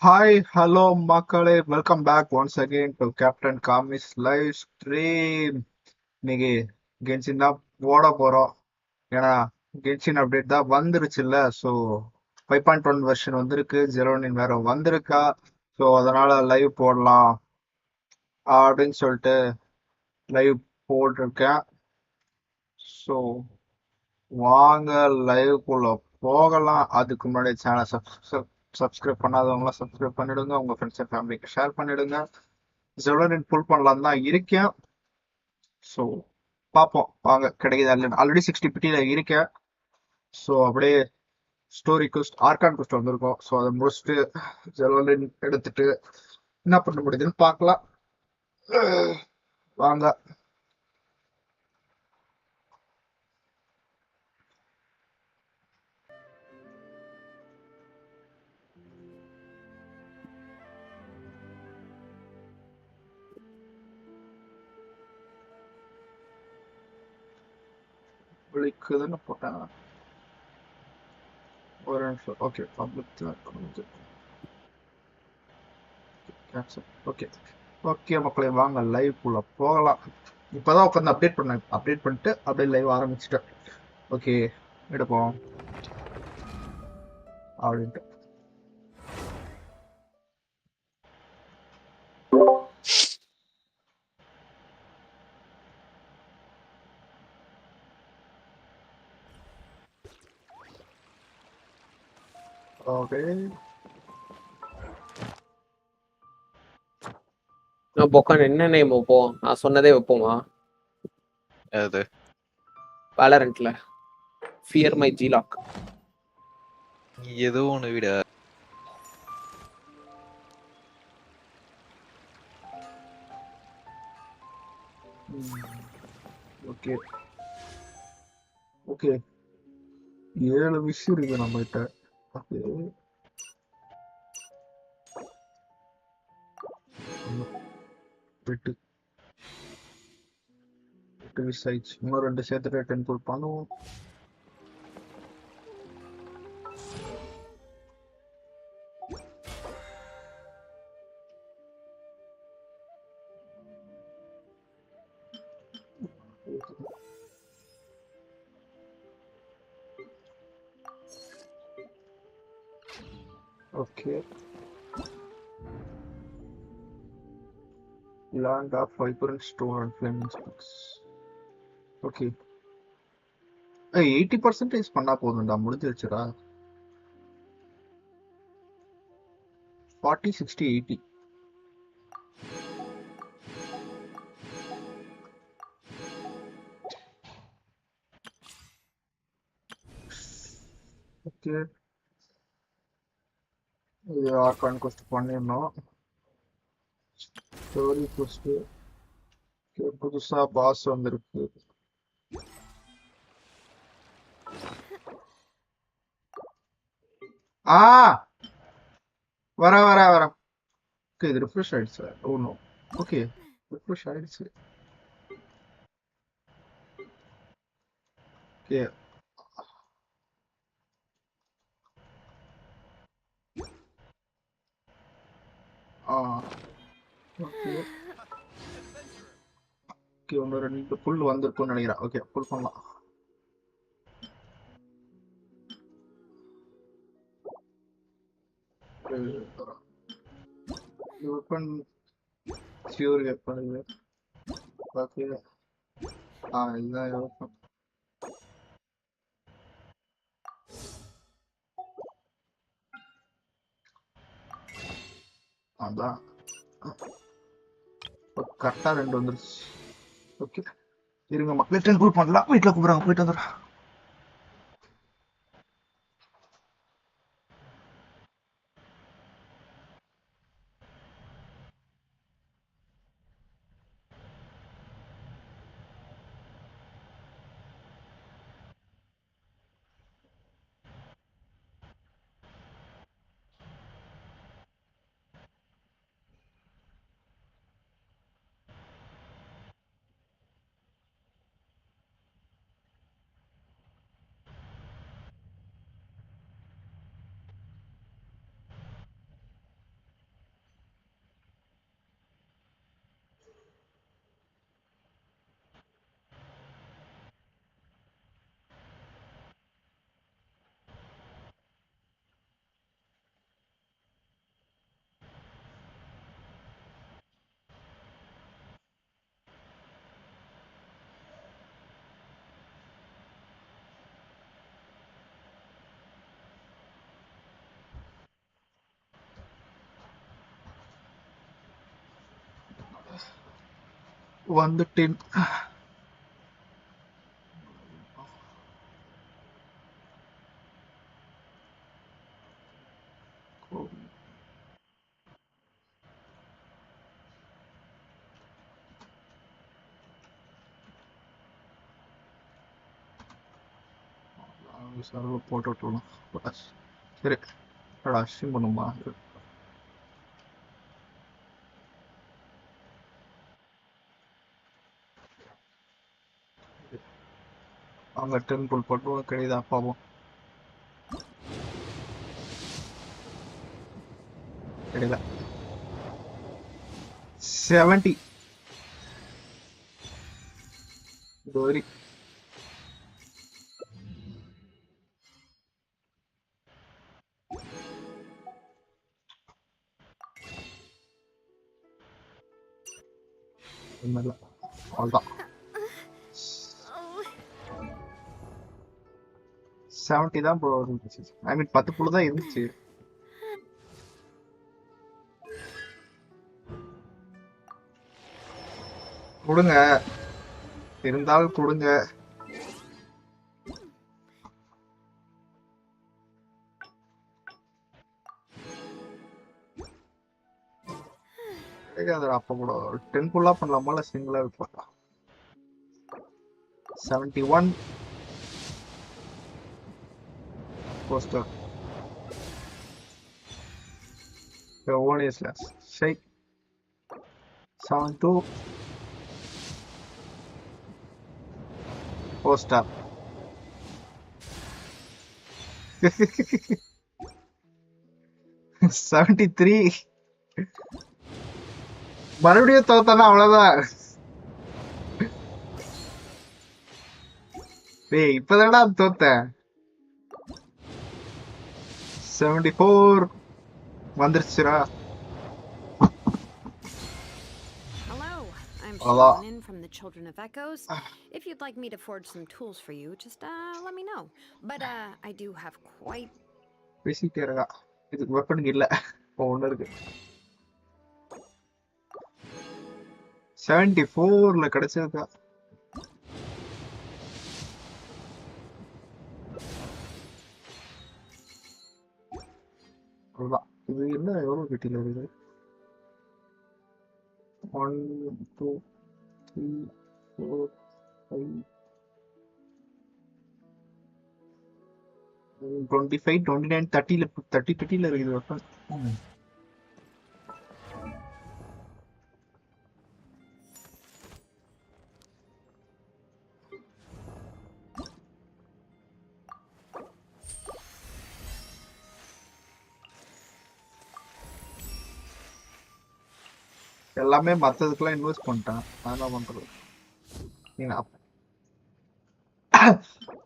Hi, hello மக்களே, welcome back once again to Captain Comics live stream. இன்னைக்கு Genshin தான் போட போறோம். ஏன்னா கென்ஷின் அப்டேட் தான் வந்துருச்சுல்ல. ஸோ 5.1 வெர்ஷன் வந்திருக்கு, 09 வேற வந்திருக்கா. ஸோ அதனால லைவ் போடலாம் அப்படின்னு சொல்லிட்டு லைவ் போட்டிருக்கேன். ஸோ வாங்க லைவ்க்குள்ள போகலாம். அதுக்கு முன்னாடி சேனல் சப்ஸ்கிரைப் பண்ணாதவங்களாம் சப்ஸ்கிரைப் பண்ணிடுங்க. உங்க ஃப்ரெண்ட்ஸ் அண்ட் ஃபேமிலிக்கு ஷேர் பண்ணிடுங்க. ஜெவலரின் புல் பண்ணலாம் தான் இருக்கேன். ஸோ பார்ப்போம் வாங்க கிடைக்குதா இல்லைன்னு. ஆல்ரெடி 60 பிட்டியில் இருக்கேன். ஸோ அப்படியே ஸ்டோரி குஸ்ட் ஆர்கான் குஸ்ட் வந்திருக்கோம். ஸோ அதை முடிச்சுட்டு ஜெவலரின் எடுத்துட்டு என்ன பண்ண முடியுதுன்னு பார்க்கலாம். வாங்க. விழிக்குதுன்னு போட்டேன். ஒரு நிமிஷம். ஓகே, பப்ளிக் ஓகே ஓகே மக்களே, வாங்க லைவ்க்குள்ள போகலாம். இப்போதான் உட்காந்து அப்டேட் பண்ணேன். அப்டேட் பண்ணிட்டு அப்படியே லைவ் ஆரம்பிச்சிட்டேன். ஓகே, எடுப்போம் அப்படின்ட்டு. ஓகே, பொக்கான் என்ன நேம் வைப்போம்? நான் சொன்னதே வைப்போமா? அது வேலரண்ட்ல ஃபியர் மை ஜிலாக். ஏதோ ஒன்று விட ஓகே ஓகே 7 விஷயம் இருக்கு நம்ம கிட்ட. ஓகே, எட்டு எட்டு விஷ் ஆயிடுச்சு. இன்னும் 2 சேர்த்துட்டு 10 புல் பண்ணுவோம். Okay, land of vibrant stone and flaming specs. Okay, 80% பண்ணா போதும்டா, முடிஞ்சிருச்சுடா. 40 60 80. ஓகே, இது ஆர்கான் கொஸ்ட் பண்ணிடணும். ஸ்டோரி கொஸ்ட் புதுசா பாஸ் வந்திருக்கு. ஆ வர வர வர. ஓகே, இது ரிஃப்ரெஷ் ஆயிடுச்சு. Oh no. ஓகே, ரிஃப்ரெஷ் ஆயிடுச்சு. ஓகே, ஆ ஓகே ஓகே, ஒன்று 2 புல் வந்திருக்கும்னு நினைக்கிறேன். ஓகே, புல் பண்ணலாம். வெப்பன் ஃபியூரி வெப்பன் இது. ஓகே, இதுதான் வெப்பன். அதான் கரெக்டாக 2 வந்துருச்சு. ஓகே, இருங்க மக்களே, 10 புல் பண்ணலாம். வீட்டில் கூப்பிட்றாங்க, போயிட்டு வந்துடுறேன். வந்துட்டேன். சர்வ போட்டு விட்டுருணும். சரி ஸ்ட்ரீம் பண்ணுமா? அவங்க டெம்பிள் போட்டு கிடையாது அப்பாவும் கிடையாது 70 கோரி அவ்வளோதான் 70 தான் ப்ரோ இருந்துச்சு. ஐ மீன் 10 புள்ளு தான் இருந்துச்சு. கொடுங்க இருந்தாலும் கொடுங்க. அப்ப கூட 10 புல்லா பண்ணலாமா இல்ல சிங்கிளா பண்ணலாம்? 71 போஸ்டர் ஓனியஸ்ல சை 72 போஸ்டர் 73 மறுபடியும் தோத்தானா அவ்வளவுதான். டேய் இப்பதானடா தோத்தேன். 74 வந்துருச்சுடா. Hello, I'm Hello. xilonen from the Children of Echoes. If you'd like me to forge some tools for you, just let me know. But I do have quite... பேசிட்டே இருக்கா. இதுக்கு வெப்பன் இல்ல. ஒண்ணு இருக்கு. 74ல கிடைச்சிருக்கா. அவ்வளவுதான். இது என்ன எவ்வளவு கிட்டில இருக்குது? 1 2 3 4 5 25 29 30ல 30 பெட்டில இருக்குது வெப்பன். எல்லாமே மத்ததுக்கெல்லாம் இன்வெஸ்ட் பண்ணிட்டேன். நான் என்ன பண்றது? நீங்க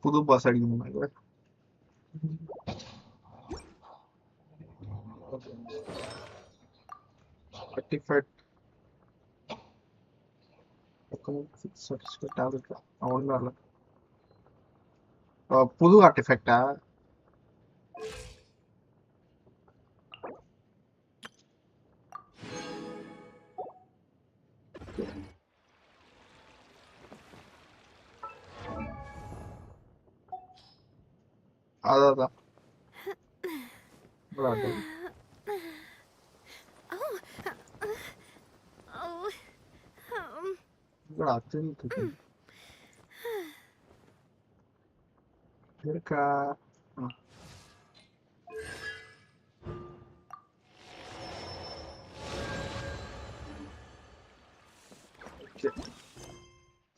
புது பாஸ் அடிக்கணும். Artifact ஒன்றும் வரல. புது ஆர்டிஃபேக்டா? அதான் இருக்கா?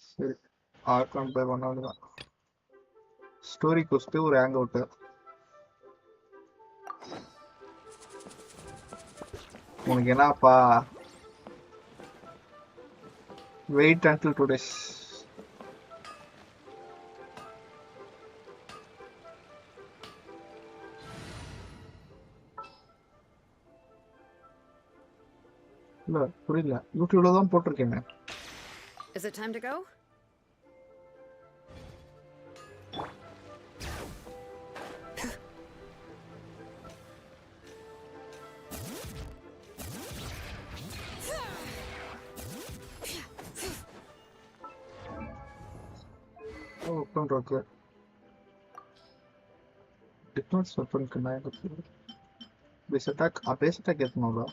சரி ஆர்கான் பை பண்ணாதான் ஸ்டோரி கொஸ்ட் ஒரு ஹேங் அவுட். உனக்கு என்னப்பா? Wait until 2 days. இல்ல புரியல. யூடியூப்ல தான் போட்டிருக்கேன். Is it time to go? weapon இருக்கு. Defense weapon க்கு நான் இருக்கு. Base attack ஏத்தணும்ல.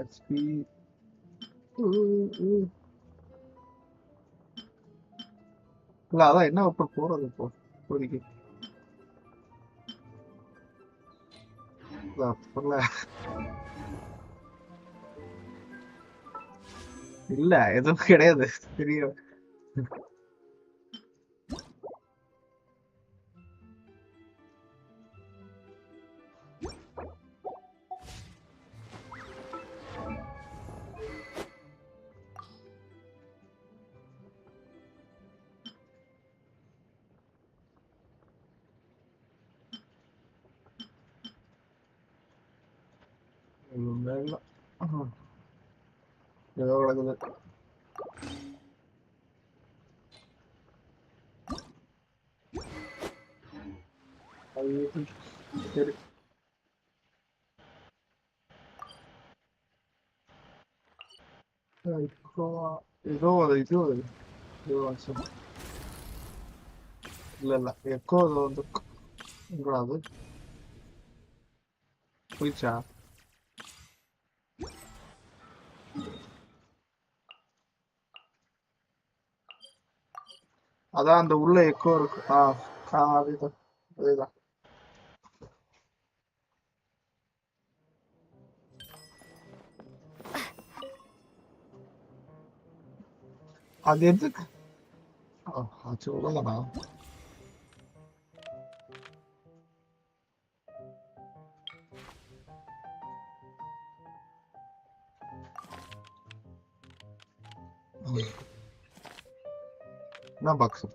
HP. இல்ல அதான் என்ன வெப்பன் போறது இப்போ இப்போதைக்கு. இல்ல எதுவும் கிடையாது தெரியும். மேல ஏதோ கிடக்குது. சரி இப்போ ஏதோ இது இல்ல எக்கோ வந்து அது போயிச்சா? அதான் அந்த உள்ள எக்கோ இருக்கு. அதேதான் அதேதான். அது எதுக்கு அது சொல்லலண்ணா. என்ன பாக்ஸ்?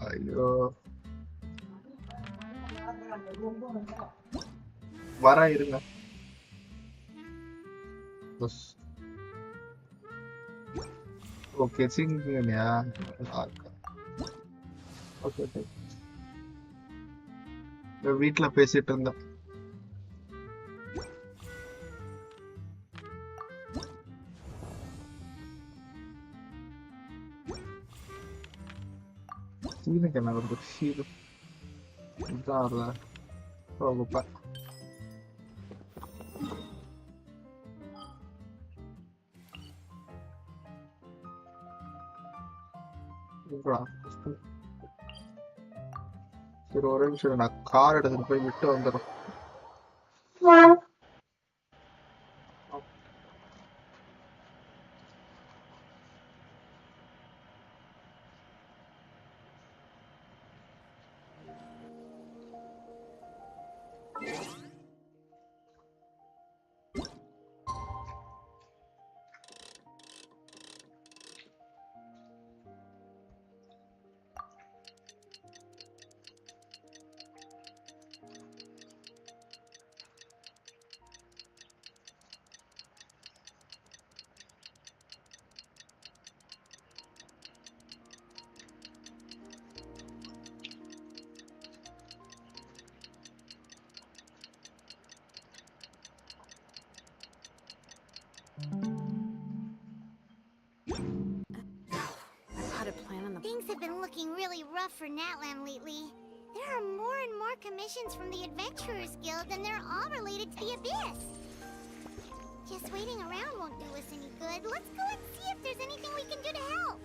ஐயோ வர இருங்க. ஓகே சிங்கயா. Okay okay. வீட்டுல பேசிட்டு இருந்தேன். சீனுக்கு என்ன வருது? சீனு இதுதான் வருதா? போகுப்பா. சரி ஒரு நிமிஷம் நான் கார் எடுத்துட்டு போய் விட்டு வந்துடும். Things have been looking really rough for Natlan lately. There are more and more commissions from the Adventurers Guild, and they're all related to the Abyss. Just waiting around won't do us any good. Let's go and see if there's anything we can do to help.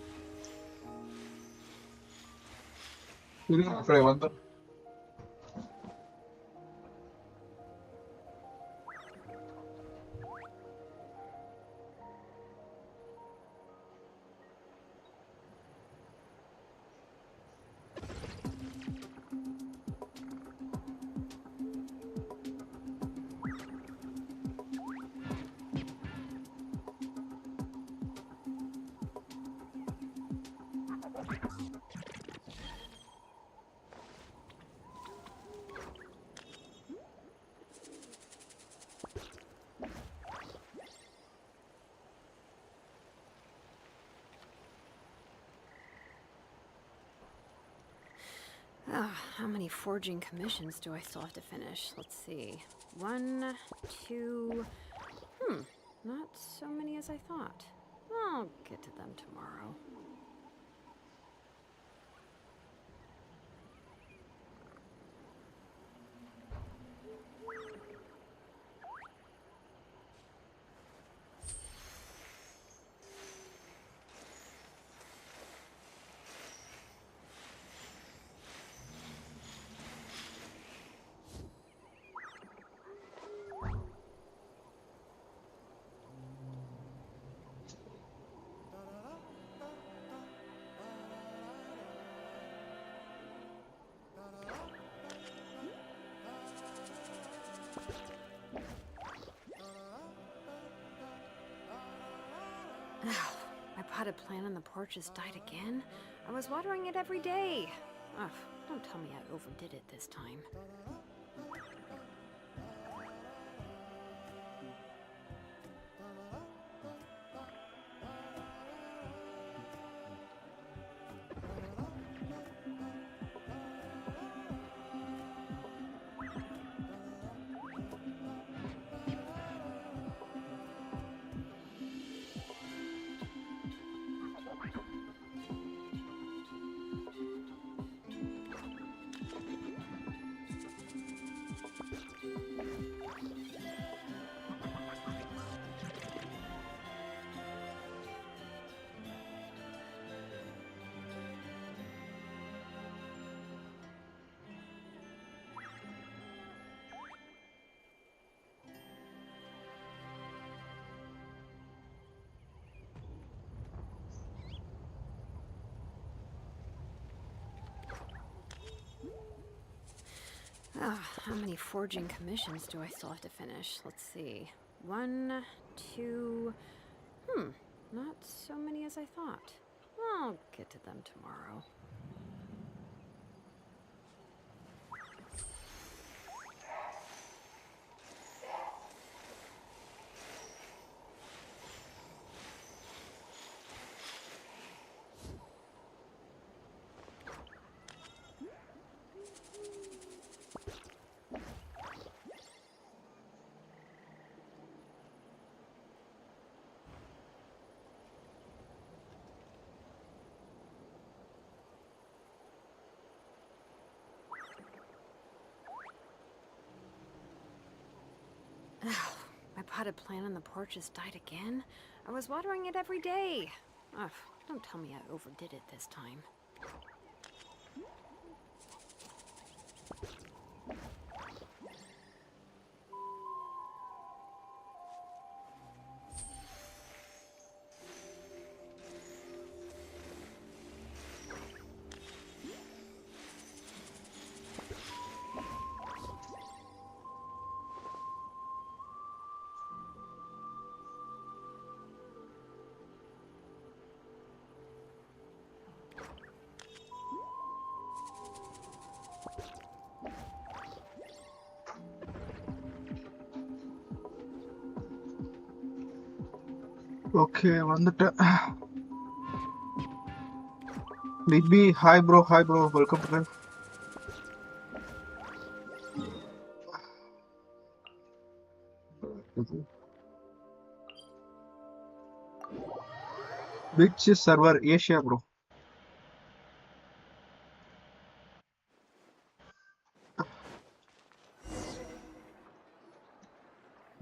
How many forging commissions do I still have to finish? Let's see. 1, 2... not so many as I thought. I'll get to them tomorrow. My potted plant on the porch has died again. I was watering it every day. Ugh, don't tell me I overdid it this time. How many forging commissions do I still have to finish? Let's see. 1, 2... not so many as I thought. I'll get to them tomorrow. My potted plant on the porch has died again. I was watering it every day. Ugh, don't tell me I overdid it this time. Okay வந்துட்டேன். லிபி hi bro welcome to which server Asia bro.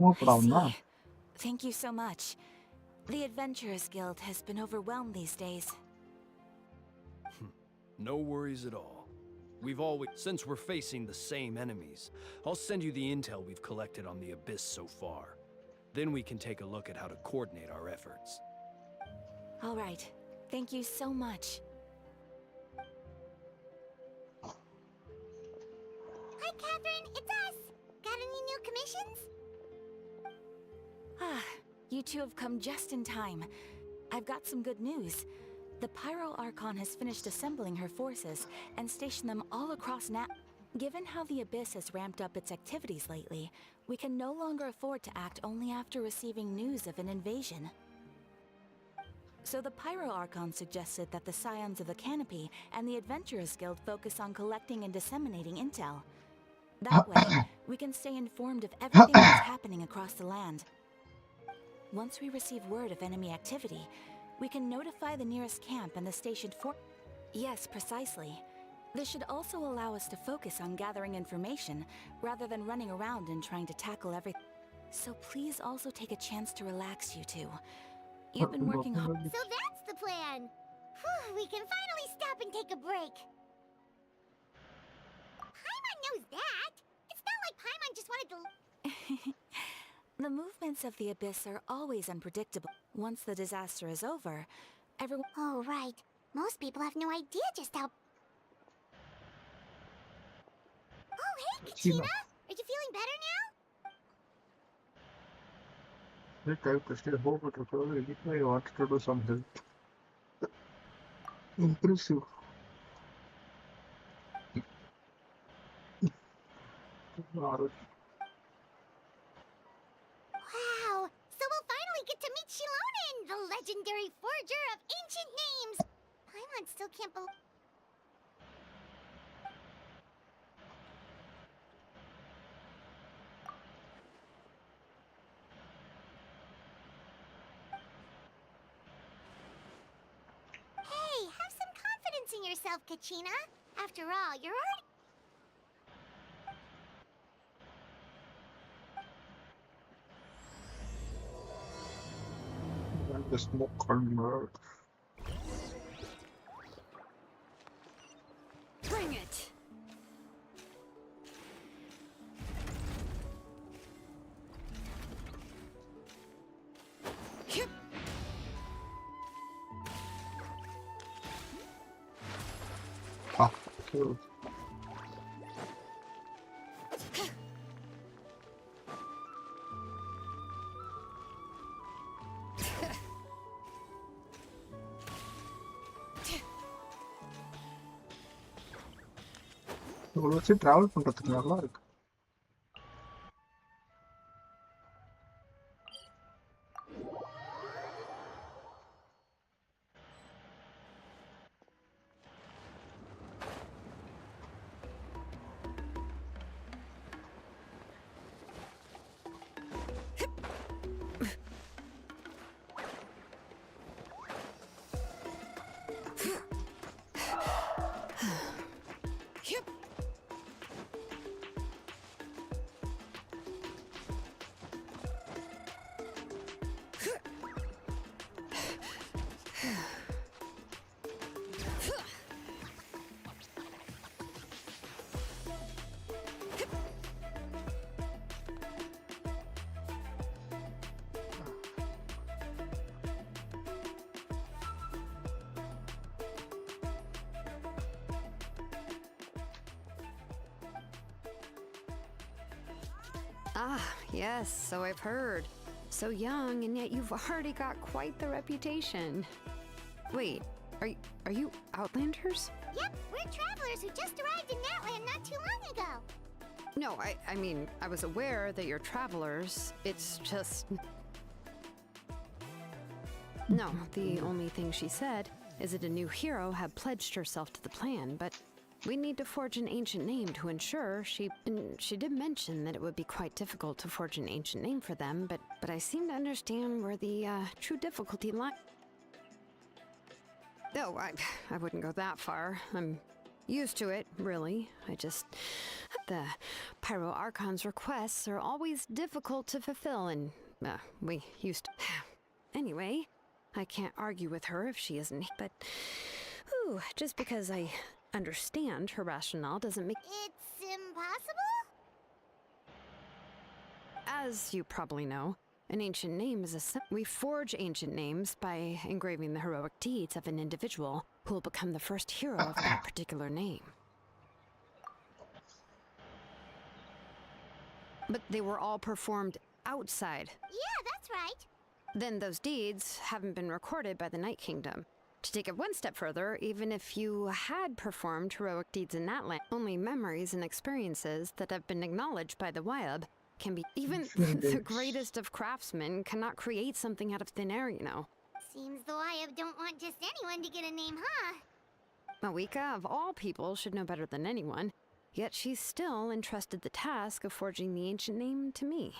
No problem. I see. Thank you so much. The Adventurers Guild has been overwhelmed these days. No worries at all. Since we're facing the same enemies, I'll send you the intel we've collected on the Abyss so far. Then we can take a look at how to coordinate our efforts. All right. Thank you so much. Hi, Catherine. It's us. Got any new commissions? You two have come just in time. I've got some good news. The Pyro Archon has finished assembling her forces and stationed them all across Given how the Abyss has ramped up its activities lately, we can no longer afford to act only after receiving news of an invasion. So the Pyro Archon suggested that the Scions of the Canopy and the Adventurers Guild focus on collecting and disseminating intel. That way, we can stay informed of everything that's happening across the land. Once we receive word of enemy activity, we can notify the nearest camp and the stationed fort. Yes, precisely. This should also allow us to focus on gathering information rather than running around and trying to tackle everything. So please also take a chance to relax, you two. You've been working hard. So that's the plan. Whew, we can finally stop and take a break. Paimon knows that. It's not like Paimon just wanted to... The movements of the Abyss are always unpredictable. Once the disaster is over, everyone... Oh, right. Most people have no idea just how... Oh, hey, Kachina! Are you feeling better now? I typed to stay home, but I wanted to do some health. Impressive. Wow! So we'll finally get to meet xilonen, the legendary forger of ancient names! Paimon still can't believe... Hey, have some confidence in yourself, Kachina. After all, you're already... The smoke convert. Bring it! Ah, killed. இவ்வளோ வச்சு travel பண்ணுறதுக்கு நல்லா இருக்கு. Ah, yes, so I've heard. So young, and yet you've already got quite the reputation. Wait, are you Outlanders? Yep, we're travelers who just arrived in Natland not too long ago. No, I mean, I was aware that you're travelers. It's just... No, the only thing she said is that a new hero had pledged herself to the plan, but we need to forge an ancient name to ensure and she did mention that it would be quite difficult to forge an ancient name for them, but I seem to understand where the true difficulty lies. No, I wouldn't go that far. I'm used to it, really. The Pyro Archon's requests are always difficult to fulfill, and we used to... Anyway, I can't argue with her if she isn't, but just because I understand her rationale doesn't make... It's impossible? As you probably know, an ancient name is we forge ancient names by engraving the heroic deeds of an individual who will become the first hero of that particular name. But they were all performed outside. Yeah, that's right. Then those deeds haven't been recorded by the Night Kingdom. To take it one step further, even if you had performed heroic deeds in that land, only memories and experiences that have been acknowledged by the Wyab can be... Even the greatest of craftsmen cannot create something out of thin air, you know. Seems the Wayab don't want just anyone to get a name, huh? Mawika, of all people, should know better than anyone. Yet she's still entrusted the task of forging the ancient name to me.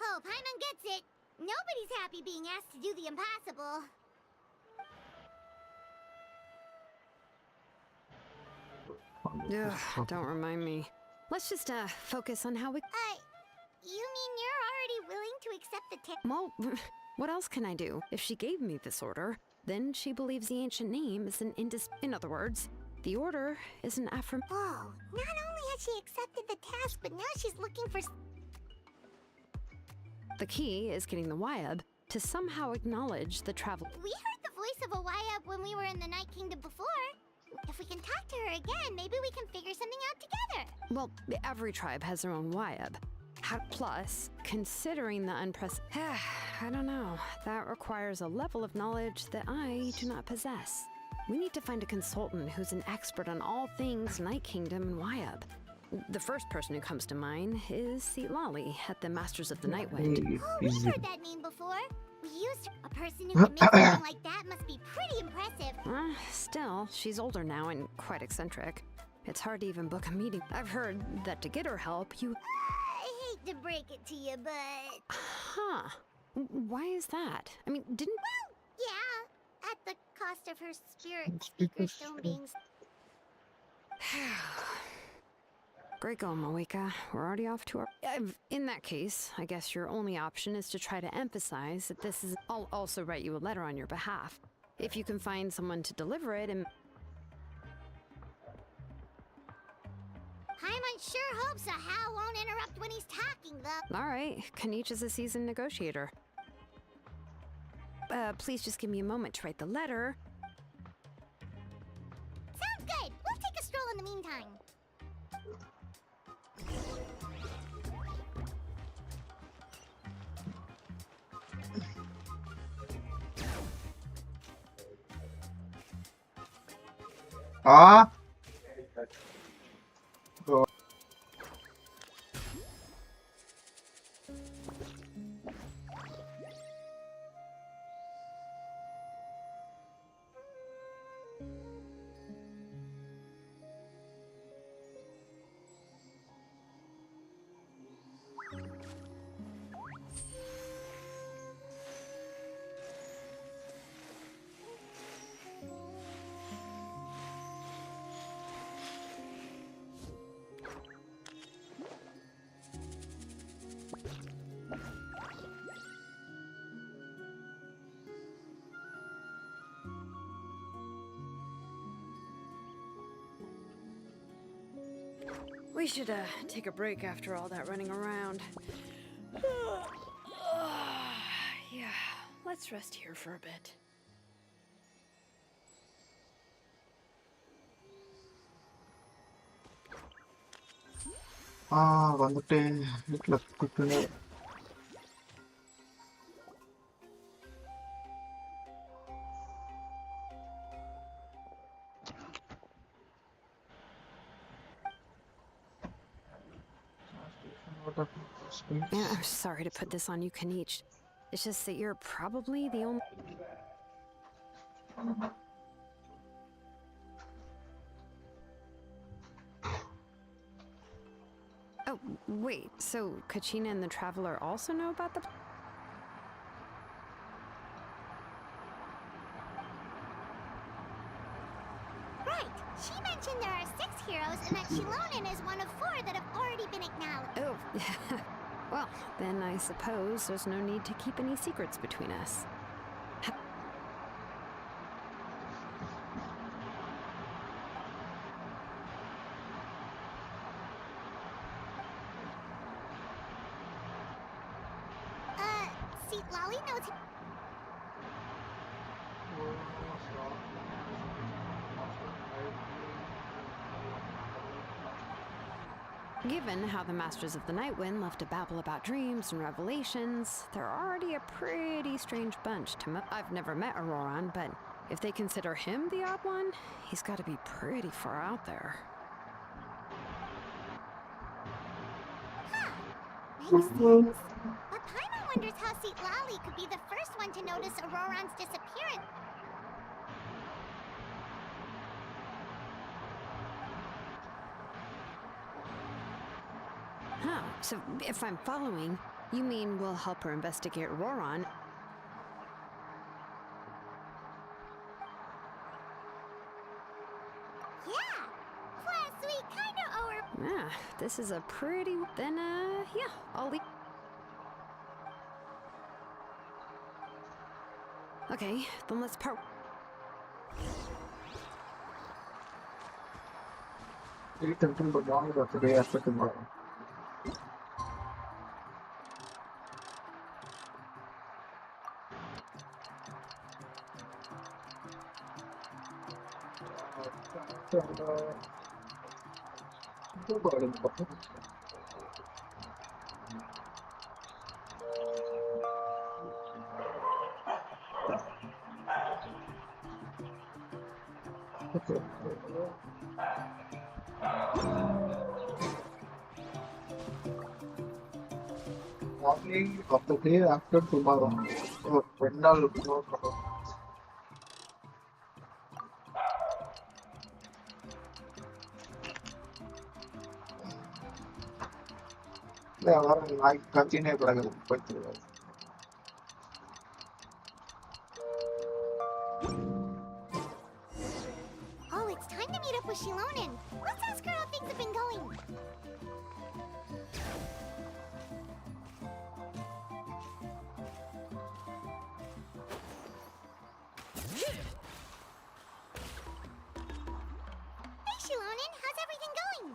Oh, Paimon gets it. Nobody's happy being asked to do the impossible. Ugh, don't remind me. Let's just focus on how we. You mean you're already willing to accept the Well, what else can I do? If she gave me this order, then she believes the ancient name is an In other words, the order is an affirm. Whoa, not only has she accepted the task, but now she's looking for... The key is getting the Wayab to somehow acknowledge the travel. We heard the voice of a Wayab when we were in the Night Kingdom before. If we can talk to her again, maybe we can figure something out together. Well, every tribe has their own Wayab. Plus, considering the I don't know. That requires a level of knowledge that I do not possess. We need to find a consultant who's an expert on all things Night Kingdom and Wayab. The first person who comes to mind is Xilonen at the Masters of the Nightwind. Oh, we've heard that name before. We used a person who can make something like that must be pretty impressive. Still, she's older now and quite eccentric. It's hard to even book a meeting. I've heard that to get her help, you... I hate to break it to you, but... Huh. Why is that? I mean, didn't... Well, yeah. At the cost of her spirit speaker stone being... Great going, Mawika. We're already off to our... in that case, I guess your only option is to try to emphasize that this is... I'll also write you a letter on your behalf. If you can find someone to deliver it and... Paimon sure hopes a Hal won't interrupt when he's talking, though. Alright, Kanich is a seasoned negotiator. Please just give me a moment to write the letter. Sounds good. We'll take a stroll in the meantime. Ah. We should take a break after all that running around. Yeah, let's rest here for a bit. வந்துட்டேன் வீட்டுல கூப்பிட்டு Yeah, I'm sorry to put this on you, Kanich. It's just that you're probably the only... Oh, wait, so Kachina and the Traveler also know about the... Right. She mentioned there are 6 heroes and that xilonen is one of 4 that have already been acknowledged. Oh, well, then I suppose there's no need to keep any secrets between us. See, Lolly knows... Given how the Masters of the Nightwind love to babble about dreams and revelations, they're already a pretty strange bunch to I've never met Auroran, but if they consider him the odd one, he's got to be pretty far out there. Makes sense. But Paimon wonders how Lali could be the first one to notice Auroran's disappearance. Huh, so if I'm following, you mean we'll help her investigate Roran? Yeah! Plus, we kinda owe her. Yeah, this is a pretty... Then, yeah, I'll leave. Okay, then let's part... Eat until the morning of the day after tomorrow. Okay. Morning of the day after tomorrow. Oh, Pendal. Yeah, I continue. Oh, it's time to meet up with xilonen. Let's ask her how things have been going. Hey, xilonen, how's everything going?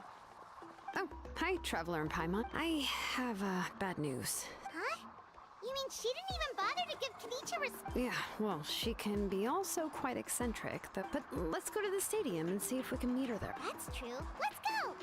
Oh, hi, Traveler and Paimon. I have, bad news. Huh? You mean she didn't even bother to give Kenichi respect? Yeah, well, she can be also quite eccentric, but let's go to the stadium and see if we can meet her there. That's true. Let's go!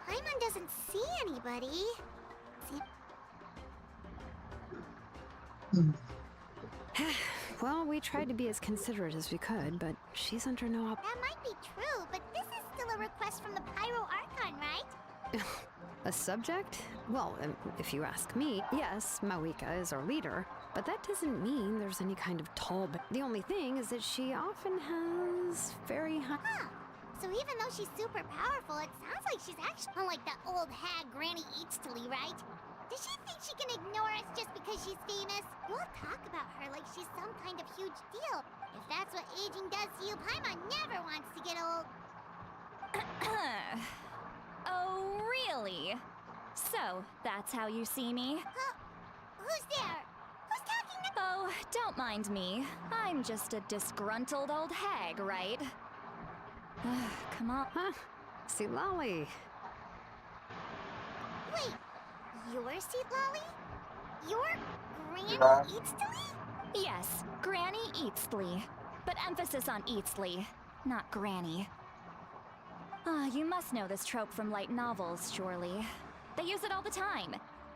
Paimon doesn't see anybody. Well, we tried to be as considerate as we could, but she's under no That might be true, but this is still a request from the Pyro Archon, right? A subject? Well, if you ask me, yes, Mawika is our leader, but that doesn't mean there's any kind of tall... The only thing is that she often has very high... Huh. So even though she's super powerful, it sounds like she's actually like that old hag Granny Eatstily, right? Does she think she can ignore us just because she's famous? We'll talk about her like she's some kind of huge deal. If that's what aging does to you, Paimon never wants to get old. Oh, really? So, that's how you see me? Who's there? Who's talking to... Oh, don't mind me. I'm just a disgruntled old hag, right? Come on. Huh? See, Lolly. Wait, you're Lali? You're Granny Yeah. Eatstily? Yes, Granny Eatsley. But emphasis on Eatsley, not Granny. You must know this trope from light novels, surely. They use it all the time.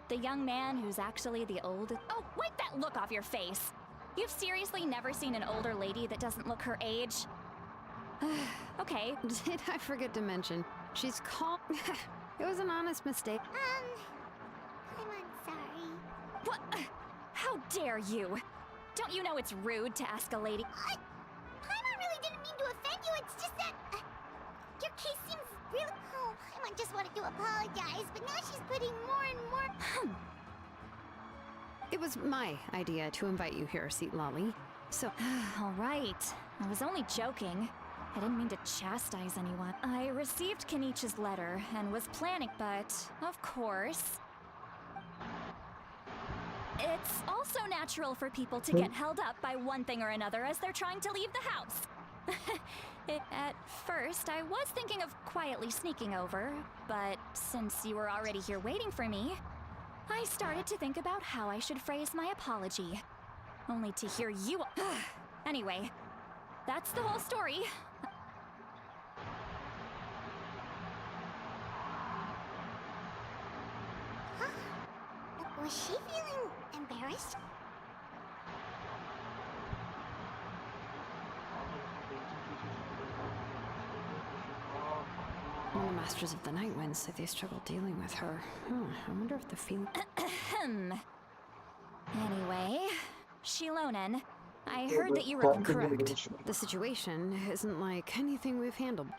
The young man who's actually the old... Oh, wipe that look off your face! You've seriously never seen an older lady that doesn't look her age? Okay. Did I forget to mention? She's called... It was an honest mistake. I'm sorry. What? How dare you? Don't you know it's rude to ask a lady? Paimon really didn't mean to offend you, it's just that... your case seems really... Oh, Paimon just wanted to apologize, but now she's putting more and more... It was my idea to invite you here, Seat Lolly. So... All right. I was only joking. I didn't mean to chastise anyone. I received Kenichi's letter and was planning, but of course... It's also natural for people to get held up by one thing or another as they're trying to leave the house. At first, I was thinking of quietly sneaking over, but since you were already here waiting for me, I started to think about how I should phrase my apology. Only to hear you. Anyway, that's the whole story. Was she feeling embarrassed? When the Masters of the Night Wind said they struggled dealing with her. I wonder if the feeling... Anyway, xilonen, I heard that you were Correct. The situation isn't like anything we've handled.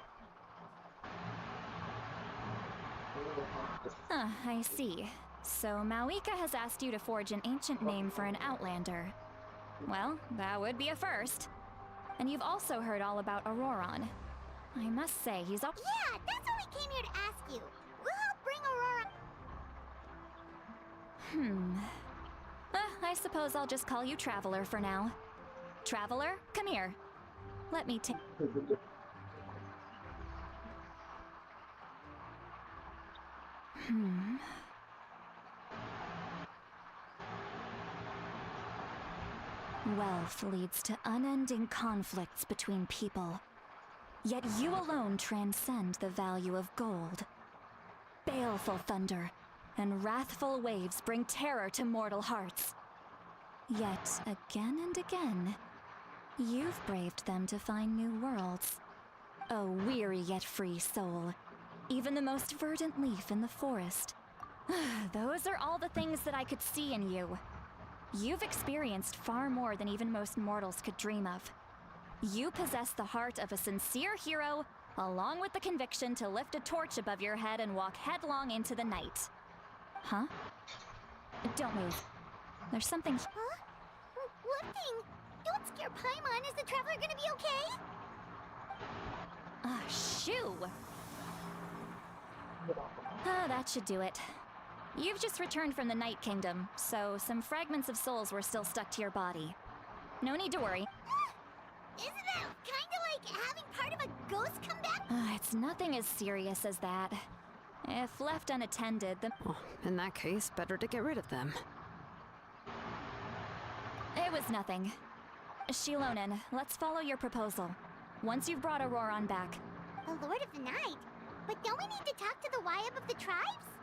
I see. So Mawika has asked you to forge an ancient name for an outlander. Well, that would be a first. And you've also heard all about Auroron. I must say, he's up. Yeah, that's what we came here to ask you. We'll help bring Aurora. I suppose I'll just call you Traveler for now. Traveler, come here. Let me take. Wealth leads to unending conflicts between people. Yet you alone transcend the value of gold. Baleful thunder and wrathful waves bring terror to mortal hearts. Yet, again and again, you've braved them to find new worlds. O weary yet free soul, even the most verdant leaf in the forest. Those are all the things that I could see in you. You've experienced far more than even most mortals could dream of. You possess the heart of a sincere hero, along with the conviction to lift a torch above your head and walk headlong into the night. Huh? Don't move. There's something. Huh? What thing? Don't scare Paimon. Is the Traveler gonna be okay? Shoo! That should do it. You've just returned from the Night Kingdom, so some fragments of souls were still stuck to your body. No need to worry. Isn't that kinda like having part of a ghost come back? It's nothing as serious as that. If left unattended, the... Well, in that case, better to get rid of them. It was nothing. xilonen, let's follow your proposal. Once you've brought Auroron back. The Lord of the Night? But don't we need to talk to the Wyab of the tribes?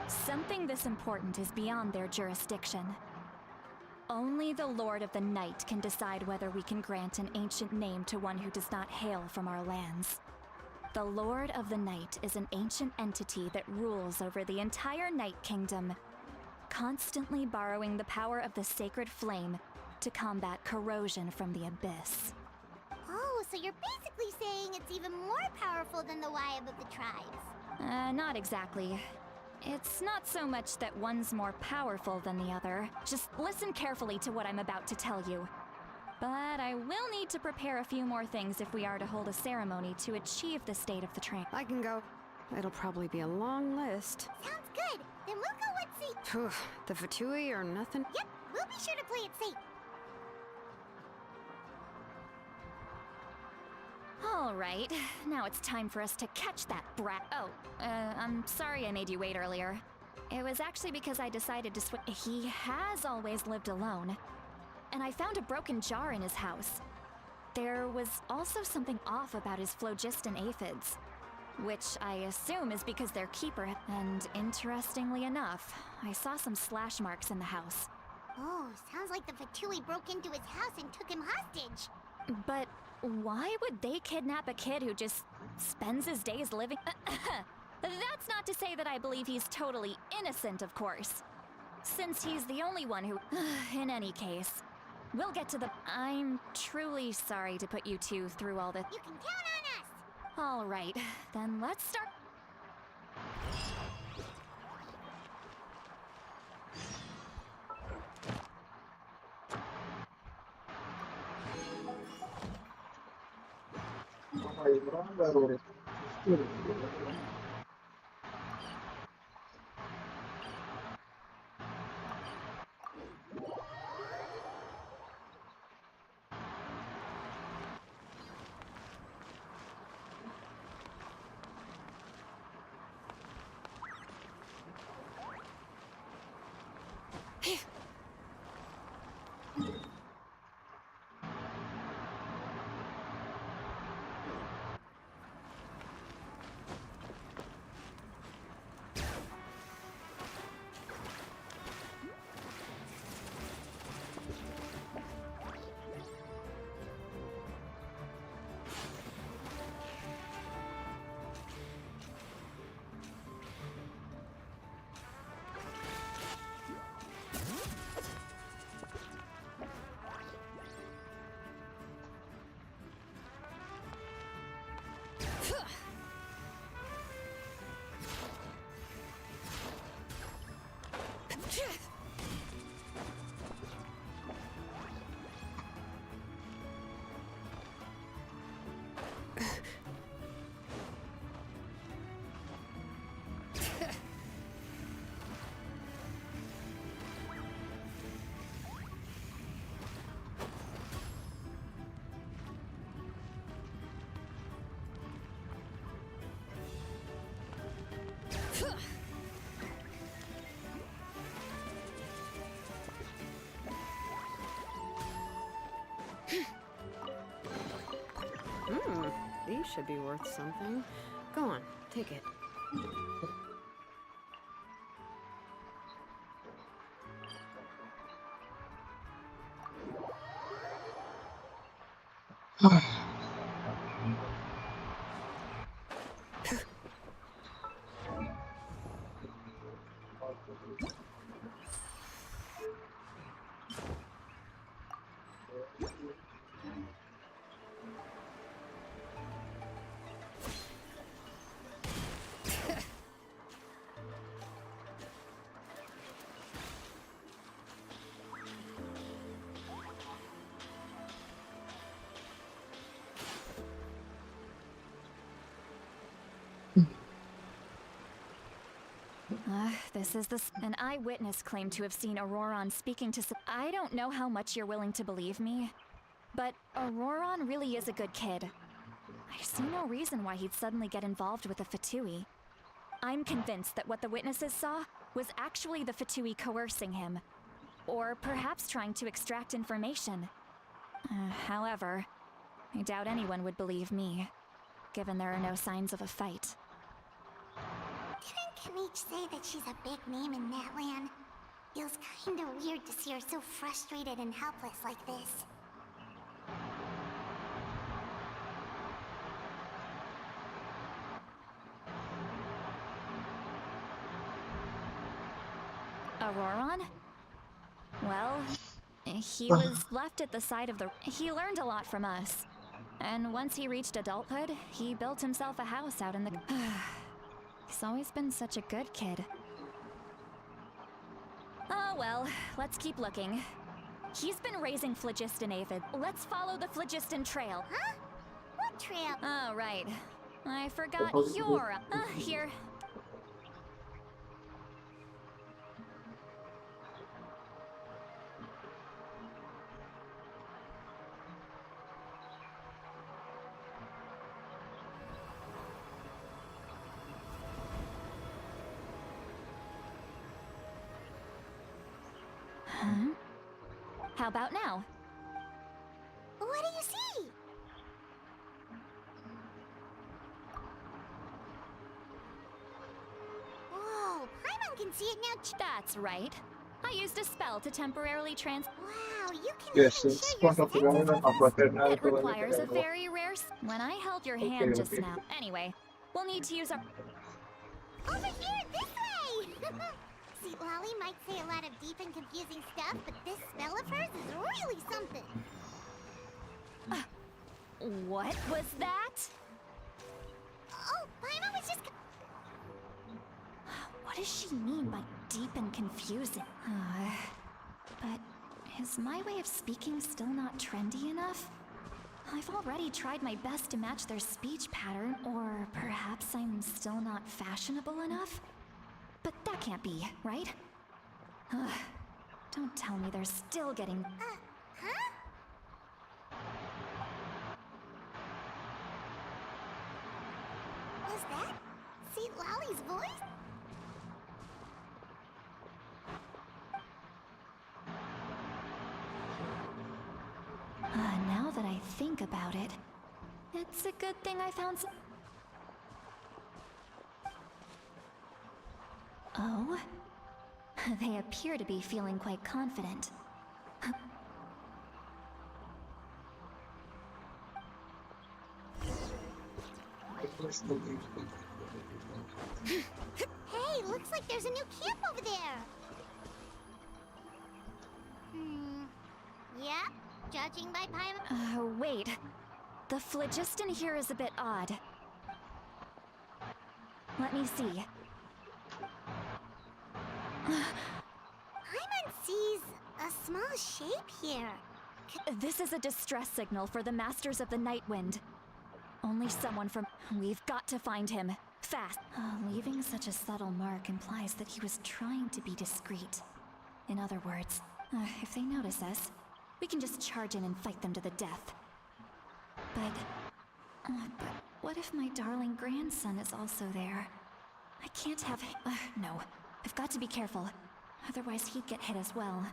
Something this important is beyond their jurisdiction. Only the Lord of the Night can decide whether we can grant an ancient name to one who does not hail from our lands. The Lord of the Night is an ancient entity that rules over the entire Night Kingdom, constantly borrowing the power of the sacred flame to combat corrosion from the abyss. Oh, so you're basically saying it's even more powerful than the Wyab of the tribes. Not exactly. It's not so much that one's more powerful than the other. Just listen carefully to what I'm about to tell you. But I will need to prepare a few more things if we are to hold a ceremony to achieve the state of the train. I can go. It'll probably be a long list. Sounds good. Then we'll go and see. Phew, the Fatui or nothing. Yep, we'll be sure to play it safe. All right, now it's time for us to catch that brat. Oh, I'm sorry I made you wait earlier. It was actually because I decided to switch. He has always lived alone. And I found a broken jar in his house. There was also something off about his phlogiston aphids, which I assume is because their keeper. And interestingly enough, I saw some slash marks in the house. Oh, sounds like the Fatui broke into his house and took him hostage. But why would they kidnap a kid who just spends his days living? That's not to say that I believe he's totally innocent, of course. Since he's the only one who... In any case, we'll get to the... I'm truly sorry to put you two through all this. You can count on us. All right, then let's start... These should be worth something. Go on, take it. This is an eyewitness claimed to have seen Auroron speaking to I don't know how much you're willing to believe me, but Auroron really is a good kid. I see no reason why he'd suddenly get involved with a Fatui. I'm convinced that what the witnesses saw was actually the Fatui coercing him, or perhaps trying to extract information. However, I doubt anyone would believe me, given there are no signs of a fight. Didn't Kamich say that she's a big name in Natlan? Feels kinda weird to see her so frustrated and helpless like this. Auroron? Well, he was left at the side of the... He learned a lot from us. And once he reached adulthood, he built himself a house out in the... He's always been such a good kid. Oh well, let's keep looking. He's been raising phlogiston aphid. Let's follow the phlogiston trail. Huh? What trail? Oh, right. I forgot you're... here. Huh? How about now? What do you see? Whoa, Paimon can see it now. That's right. I used a spell to temporarily Wow, you can Yes, even it's share your part of the senses government with us. It requires a very rare when I held your hand just okay. now. Anyway, we'll need to use our... Over here, this way! See, Lolly might say a lot of deep and confusing stuff, but this spell of hers is really something. What was that? Oh, Paimon was just... What does she mean by deep and confusing? But is my way of speaking still not trendy enough? I've already tried my best to match their speech pattern, or perhaps I'm still not fashionable enough? But that can't be, right? Don't tell me they're still getting... Huh? Was that St. Lolly's voice? Now that I think about it, it's a good thing I found some... Oh? They appear to be feeling quite confident. Hey, looks like there's a new camp over there. Yeah, judging by Paimon... Wait. The phlogiston here is a bit odd. Let me see. Paimon sees a small shape here. This is a distress signal for the Masters of the Night Wind. Only someone from... We've got to find him. Fast. Leaving such a subtle mark implies that he was trying to be discreet. In other words, if they notice us, we can just charge in and fight them to the death. But what if my darling grandson is also there? I can't have... no. I've got to be careful. Otherwise he'd get hit as well.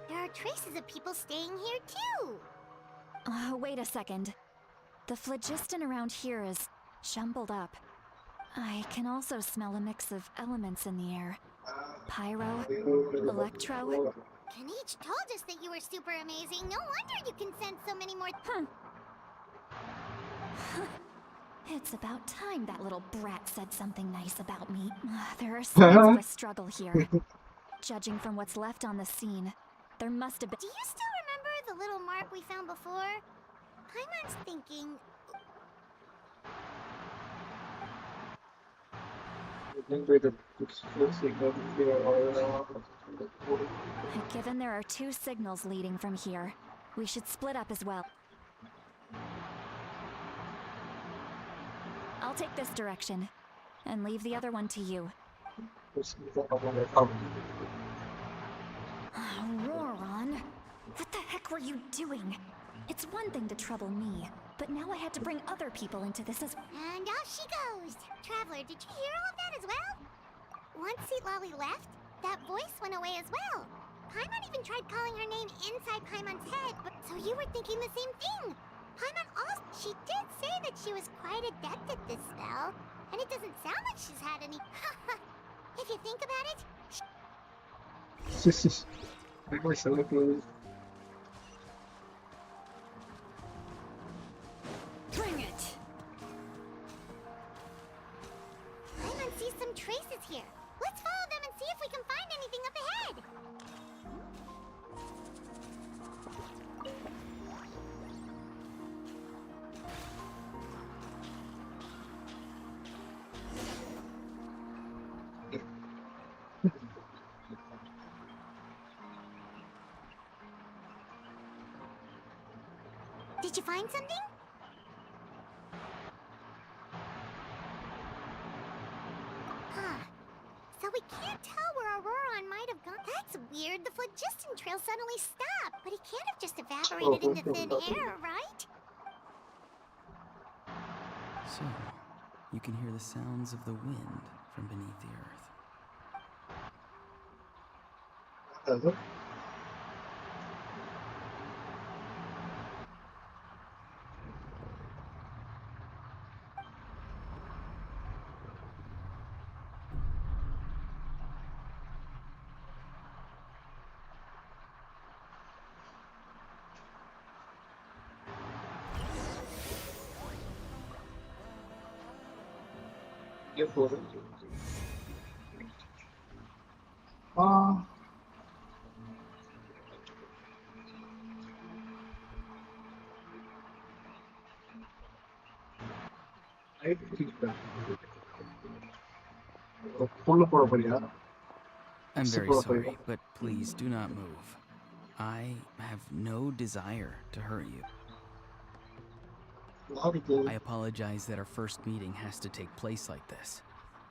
There are traces of people staying here too. Wait a second. The phlogiston around here is jumbled up. I can also smell a mix of elements in the air. Pyro, electro. Kanich told us that you were super amazing. No wonder you can sense so many more. It's about time that little brat said something nice about me. There are signs of a struggle here. Judging from what's left on the scene, there must have been... Do you still remember the little mark we found before? Paimon's thinking... Given there are 2 signals leading from here, we should split up as well. I'll take this direction, and leave the other one to you. Roron, what the heck were you doing? It's one thing to trouble me, but now I had to bring other people into this as... And off she goes! Traveler, did you hear all of that as well? Once Seat Lolly left, that voice went away as well. Paimon even tried calling her name inside Paimon's head, but so you were thinking the same thing. Paimon also... She did say that she was quite adept at this spell, and it doesn't sound like she's had any... If you think about it... Bring it! Paimon sees some traces here. Let's follow them and see if we can find anything up ahead. Did you find something? So we can't tell where Auroron might have gone. That's weird. The phlogiston trail suddenly stopped, but he can't have just evaporated into thin air, right? So, you can hear the sounds of the wind from beneath the earth. I'm very sorry, but please do not move. I have no desire to hurt you. I apologize that our first meeting has to take place like this.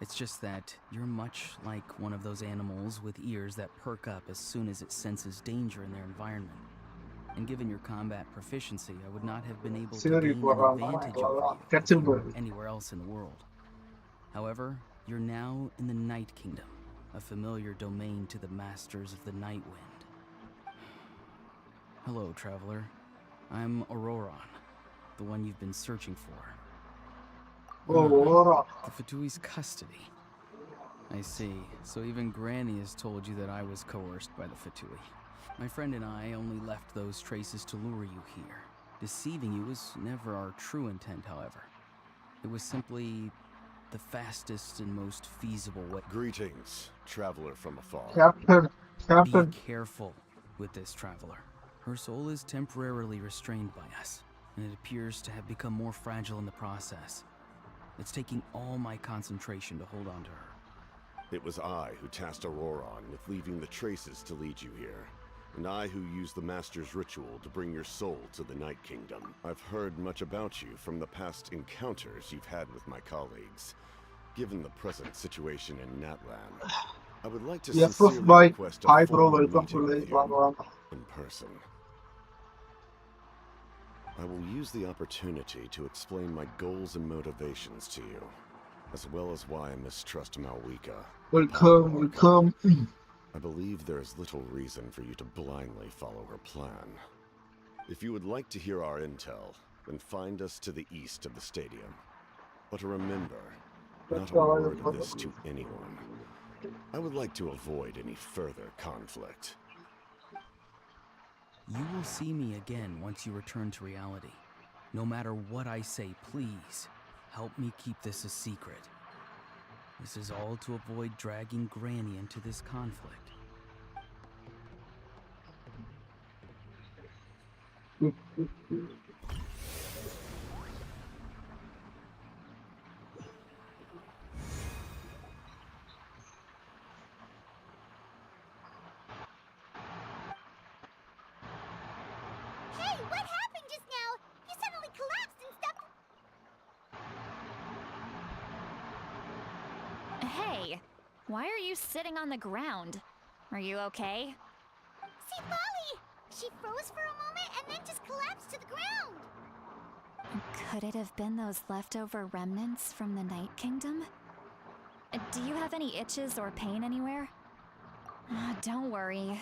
It's just that you're much like one of those animals with ears that perk up as soon as it senses danger in their environment. And given your combat proficiency, I would not have been able to gain an advantage over you anywhere else in the world. However, you're now in the Night Kingdom, a familiar domain to the masters of the Night Wind. Hello, traveler. I'm Auroron, the one you've been searching for. Oh ஓரா The Fatui's custody. I see. So even Granny has told you that I was coerced by the Fatui. My friend and I only left those traces to lure you here. Deceiving you was never our true intent, however. It was simply the fastest and most feasible way. Greetings, traveler from afar. Captain Be careful with this traveler. Her soul is temporarily restrained by us, and it appears to have become more fragile in the process. It's taking all my concentration to hold on to her. It was I who tasked Auroron with leaving the traces to lead you here, and I who used the Master's ritual to bring your soul to the Night Kingdom. I've heard much about you from the past encounters you've had with my colleagues. Given the present situation in Natlan, I would like to Yes, sincerely bye. request a Hi bro, formal welcome to meeting Live with you Valorant. in person. I will use the opportunity to explain my goals and motivations to you, as well as why I mistrust Malwika. Welcome. I believe there is little reason for you to blindly follow her plan. If you would like to hear our intel, then find us to the east of the stadium. But remember, not a word of this to anyone. I would like to avoid any further conflict. You will see me again once you return to reality. No matter what I say, please, help me keep this a secret. This is all to avoid dragging Granny into this conflict. Hey, what happened just now? You suddenly collapsed and stuff. Hey, why are you sitting on the ground? Are you okay? See, Lolly! She froze for a moment and then just collapsed to the ground. Could it have been those leftover remnants from the Night Kingdom? Do you have any itches or pain anywhere? Don't worry.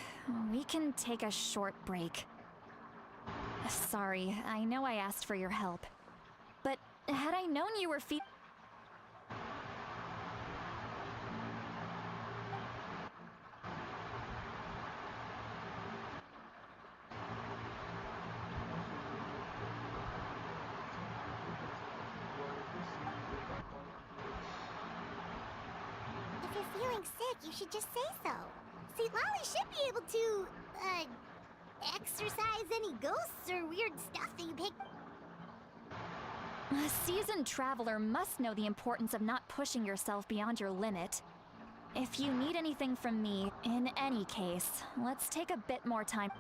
We can take a short break. Sorry, I know I asked for your help. But had I known you were If you're feeling sick, you should just say so. See, Lolly should be able to, exorcise any ghosts or weird stuff that you pick. A seasoned traveler must know the importance of not pushing yourself beyond your limit. If you need anything from me, in any case, let's take a bit more time.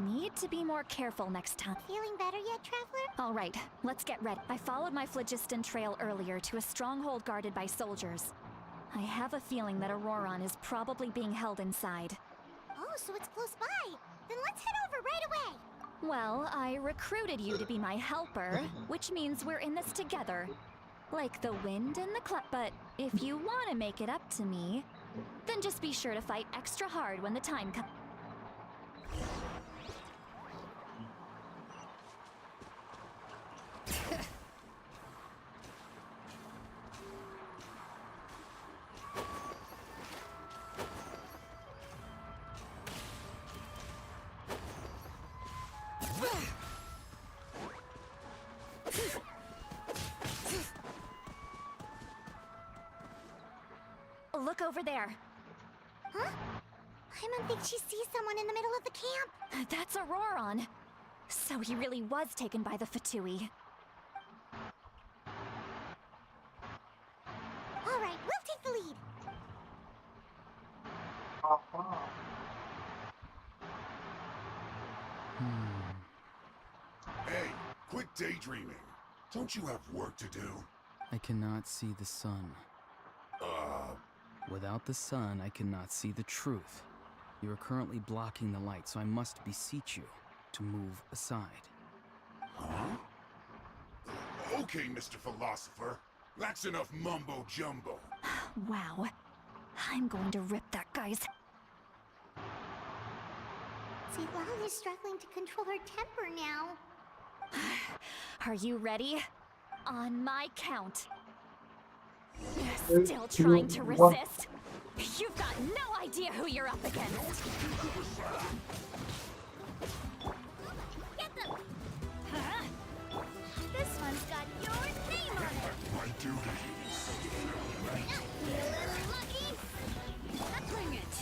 Need to be more careful next time. Feeling better yet, Traveler? All right, let's get ready. I followed my phlogiston trail earlier to a stronghold guarded by soldiers. I have a feeling that Auroron is probably being held inside. Oh, so it's close by. Then let's head over right away. Well, I recruited you to be my helper, which means we're in this together. Like the wind and the cloud. But if you want to make it up to me, then just be sure to fight extra hard when the time comes. Look over there. Huh? Paimon thinks she sees someone in the middle of the camp. That's Auroron. So he really was taken by the Fatui. All right, we'll take the lead. Hey, quit daydreaming. Don't you have work to do? I cannot see the sun. Without the sun, I cannot see the truth. You are currently blocking the light, so I must beseech you to move aside. Huh? Okay, Mr. Philosopher. That's enough mumbo jumbo. Wow. I'm going to rip that guy's. Ceylal is struggling to control her temper now. Are you ready? On my count. Still trying to resist? You've got no idea who you're up against. Get them! Huh? This one's got your name on it. My duty. You little lucky. Bring it.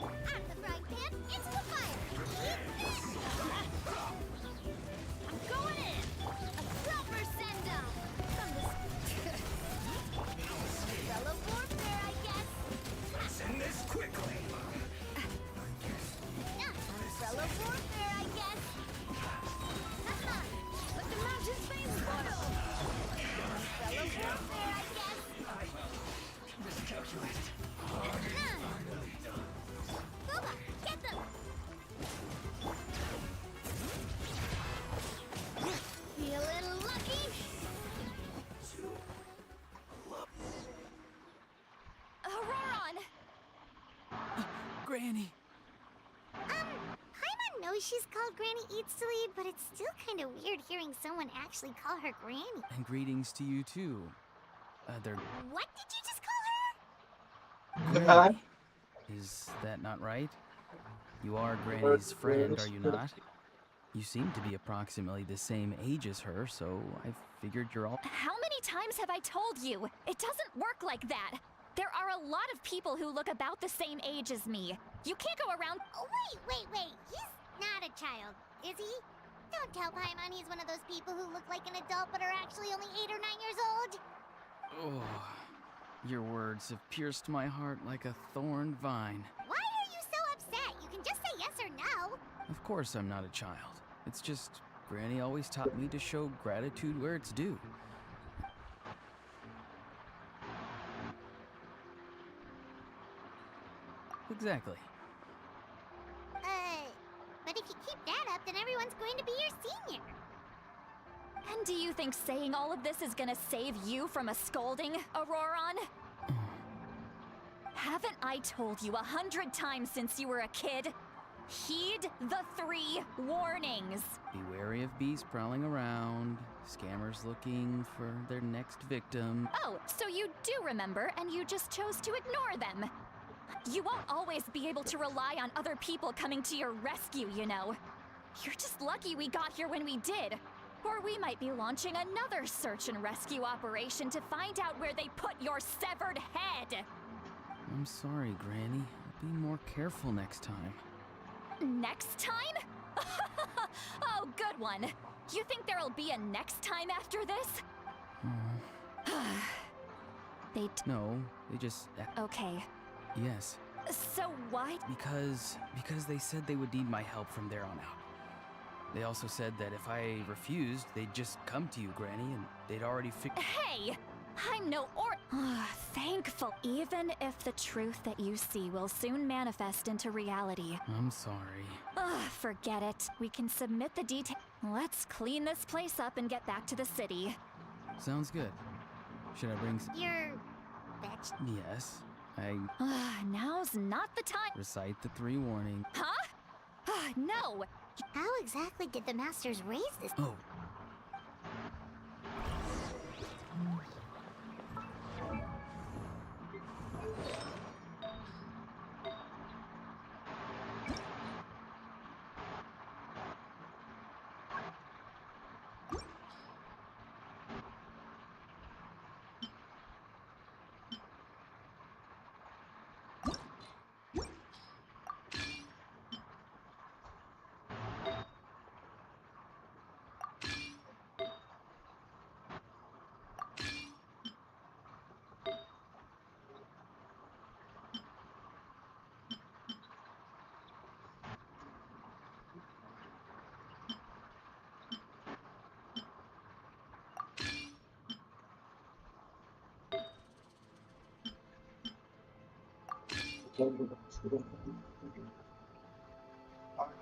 Out of the frying pan, into the fire. I'm going in. A proper send-off. From this fellow warfare, I guess. Send this quickly. Fellow warfare, I guess. Let the mountains face portal. Fellow warfare, I guess. Booba, get them. Feeling lucky? Auroron! Granny! Paimon knows she's called Granny Eats to Lead, but it's still kind of weird hearing someone actually call her Granny. And greetings to you too. They're What did you just call her? Granny. Is that not right? You are Granny's friend, are you not? You seem to be approximately the same age as her, so I figured you're all... How many times have I told you? It doesn't work like that. There are a lot of people who look about the same age as me. You can't go around... Oh, wait. He's not a child, is he? Don't tell Paimon he's one of those people who look like an adult but are actually only 8 or 9 years old. Oh, your words have pierced my heart like a thorn vine. Why are you so upset? You can just say yes or no. Of course I'm not a child. It's just, Granny always taught me to show gratitude where it's due. Exactly. But if you keep that up, then everyone's going to be your senior. And do you think saying all of this is gonna save you from a scolding, Auroron? Haven't I told you 100 times since you were a kid? Heed the 3 warnings. Be wary of bees prowling around, scammers looking for their next victim. Oh, so you do remember, and you just chose to ignore them. You won't always be able to rely on other people coming to your rescue, you know. You're just lucky we got here when we did. Or we might be launching another search and rescue operation to find out where they put your severed head. I'm sorry, Granny. I'll be more careful next time. Next time? Oh, good one. You think there'll be a next time after this? No, they just... Okay. Yes. So why? Because they said they would need my help from there on out. They also said that if I refused, they'd just come to you, Granny, and they'd already Hey! I'm no thankful. Even if the truth that you see will soon manifest into reality. I'm sorry. Forget it. We can submit the detail. Let's clean this place up and get back to the city. Sounds good. Should I bring Your bitch. Yes. Now's not the time. Recite the 3 warnings. Huh? No! How exactly did the Masters raise this? Oh.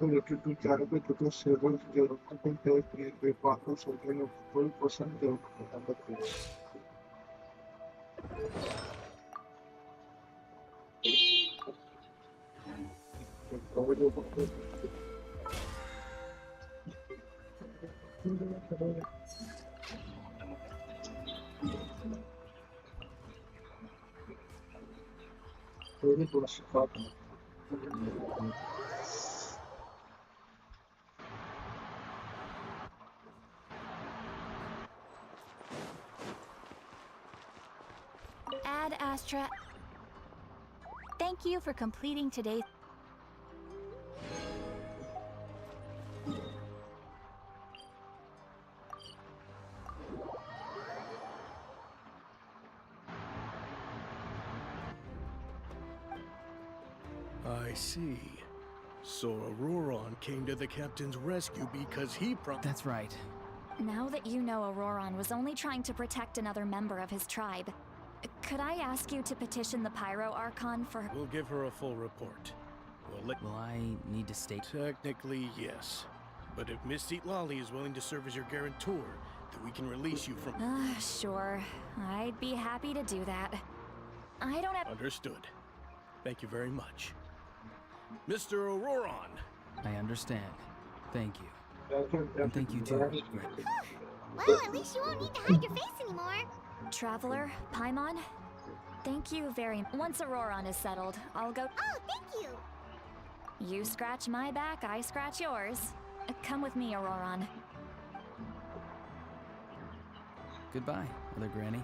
related to therapy because several development have been partners again of 12% development of the case. Very good start. Ad Astra. Thank you for completing today's. I see. So Auroron came to the captain's rescue because he That's right. Now that you know Auroron was only trying to protect another member of his tribe, could I ask you to petition the Pyro Archon for... We'll give her a full report. Will I need to state? Technically, yes. But if Miss Lolly is willing to serve as your guarantor, then we can release you from... Sure. I'd be happy to do that. I don't have... Understood. Thank you very much. Mr. Auroron! I understand. Thank you. And thank you too. Well, at least you won't need to hide your face anymore. Traveler, Paimon, thank you very much. Once Auroron is settled, I'll go... Oh, thank you. You scratch my back, I scratch yours. Come with me, Auroron. Goodbye, Mother Granny.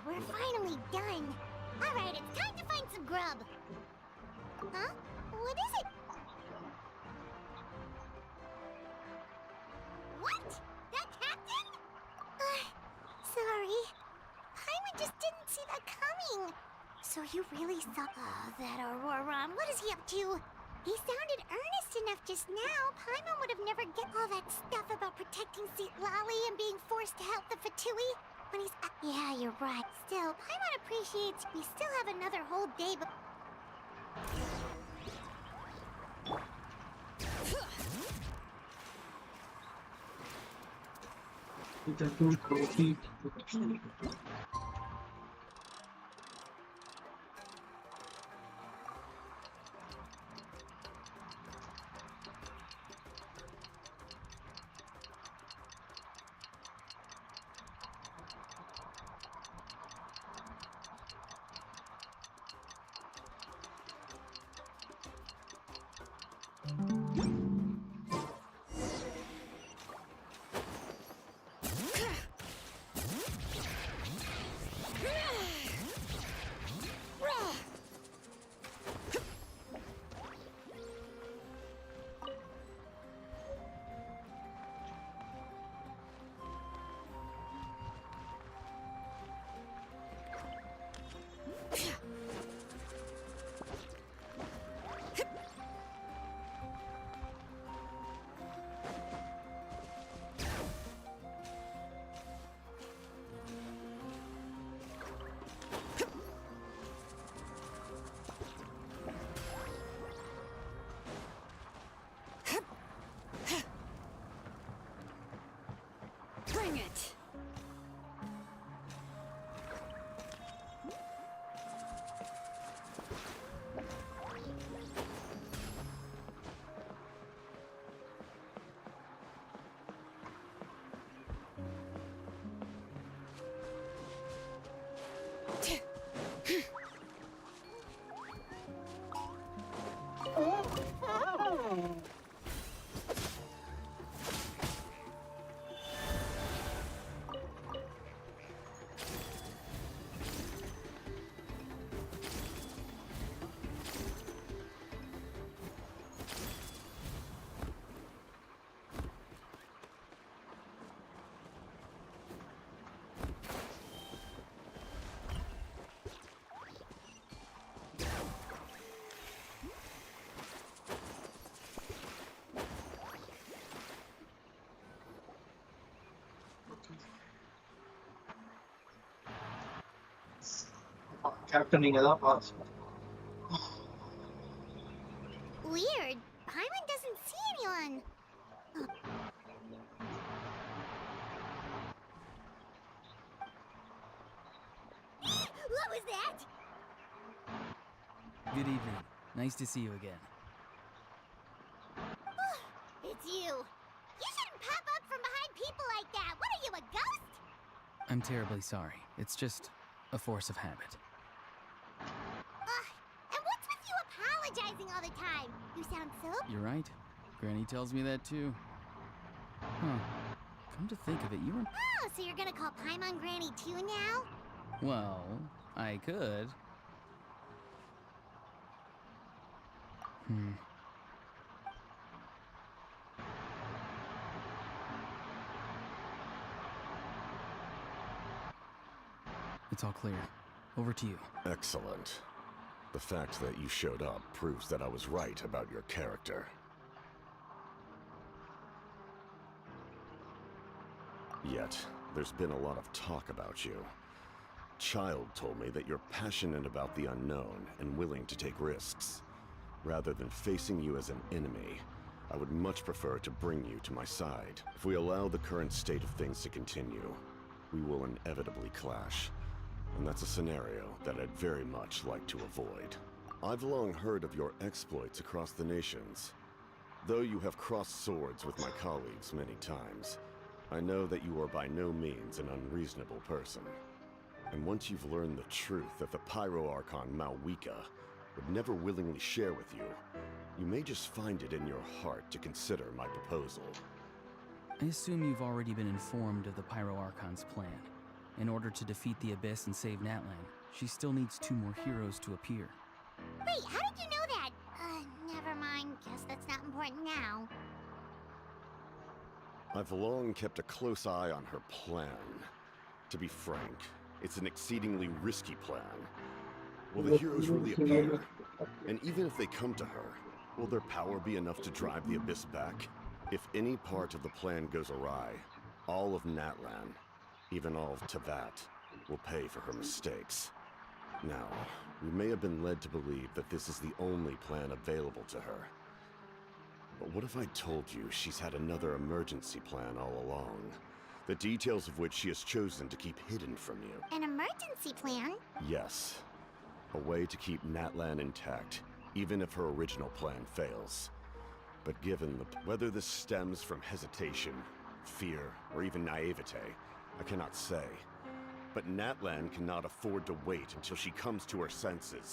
We're finally done. Alright, it's time to find some grub. Huh? What is it? What? That captain? Sorry. Paimon just didn't see that coming. So you really saw... Oh, that Auroron. What is he up to? He sounded earnest enough just now. Paimon would have never get all that stuff about protecting Lolly and being forced to help the Fatui. When he's... Yeah, you're right. Still, Paimon appreciates we still have another whole day, but... captain நீங்க தான் pass. Weird. Paimon doesn't see anyone. What was that? Good evening. Nice to see you again. It's you. You shouldn't pop up from behind people like that. What are you, a ghost? I'm terribly sorry. It's just a force of habit. And what's with you apologizing all the time? You sound so... You're right. Granny tells me that too. Huh. Come to think of it, you were... Oh, so you're gonna call Paimon Granny too now? Well, I could. It's all clear. Over to you. Excellent. The fact that you showed up proves that I was right about your character. Yet, there's been a lot of talk about you. Child told me that you're passionate about the unknown and willing to take risks. Rather than facing you as an enemy, I would much prefer to bring you to my side. If we allow the current state of things to continue, we will inevitably clash. And that's a scenario that I'd very much like to avoid. I've long heard of your exploits across the nations. Though you have crossed swords with my colleagues many times, I know that you are by no means an unreasonable person. And once you've learned the truth that the Pyro Archon Malwika would never willingly share with you, you may just find it in your heart to consider my proposal. I assume you've already been informed of the Pyro Archon's plan. In order to defeat the Abyss and save Natlan, she still needs 2 more heroes to appear. Wait, how did you know that? Never mind. Guess that's not important now. I've long kept a close eye on her plan. To be frank, it's an exceedingly risky plan. Will the heroes really appear? And even if they come to her, will their power be enough to drive the Abyss back? If any part of the plan goes awry, all of Natlan, even all of Teyvat, will pay for her mistakes. Now, we may have been led to believe that this is the only plan available to her. But what if I told you she's had another emergency plan all along? The details of which she has chosen to keep hidden from you. An emergency plan? Yes. A way to keep Natlan intact, even if her original plan fails. But given whether this stems from hesitation, fear, or even naivete, I cannot say. But Natlan cannot afford to wait until she comes to her senses.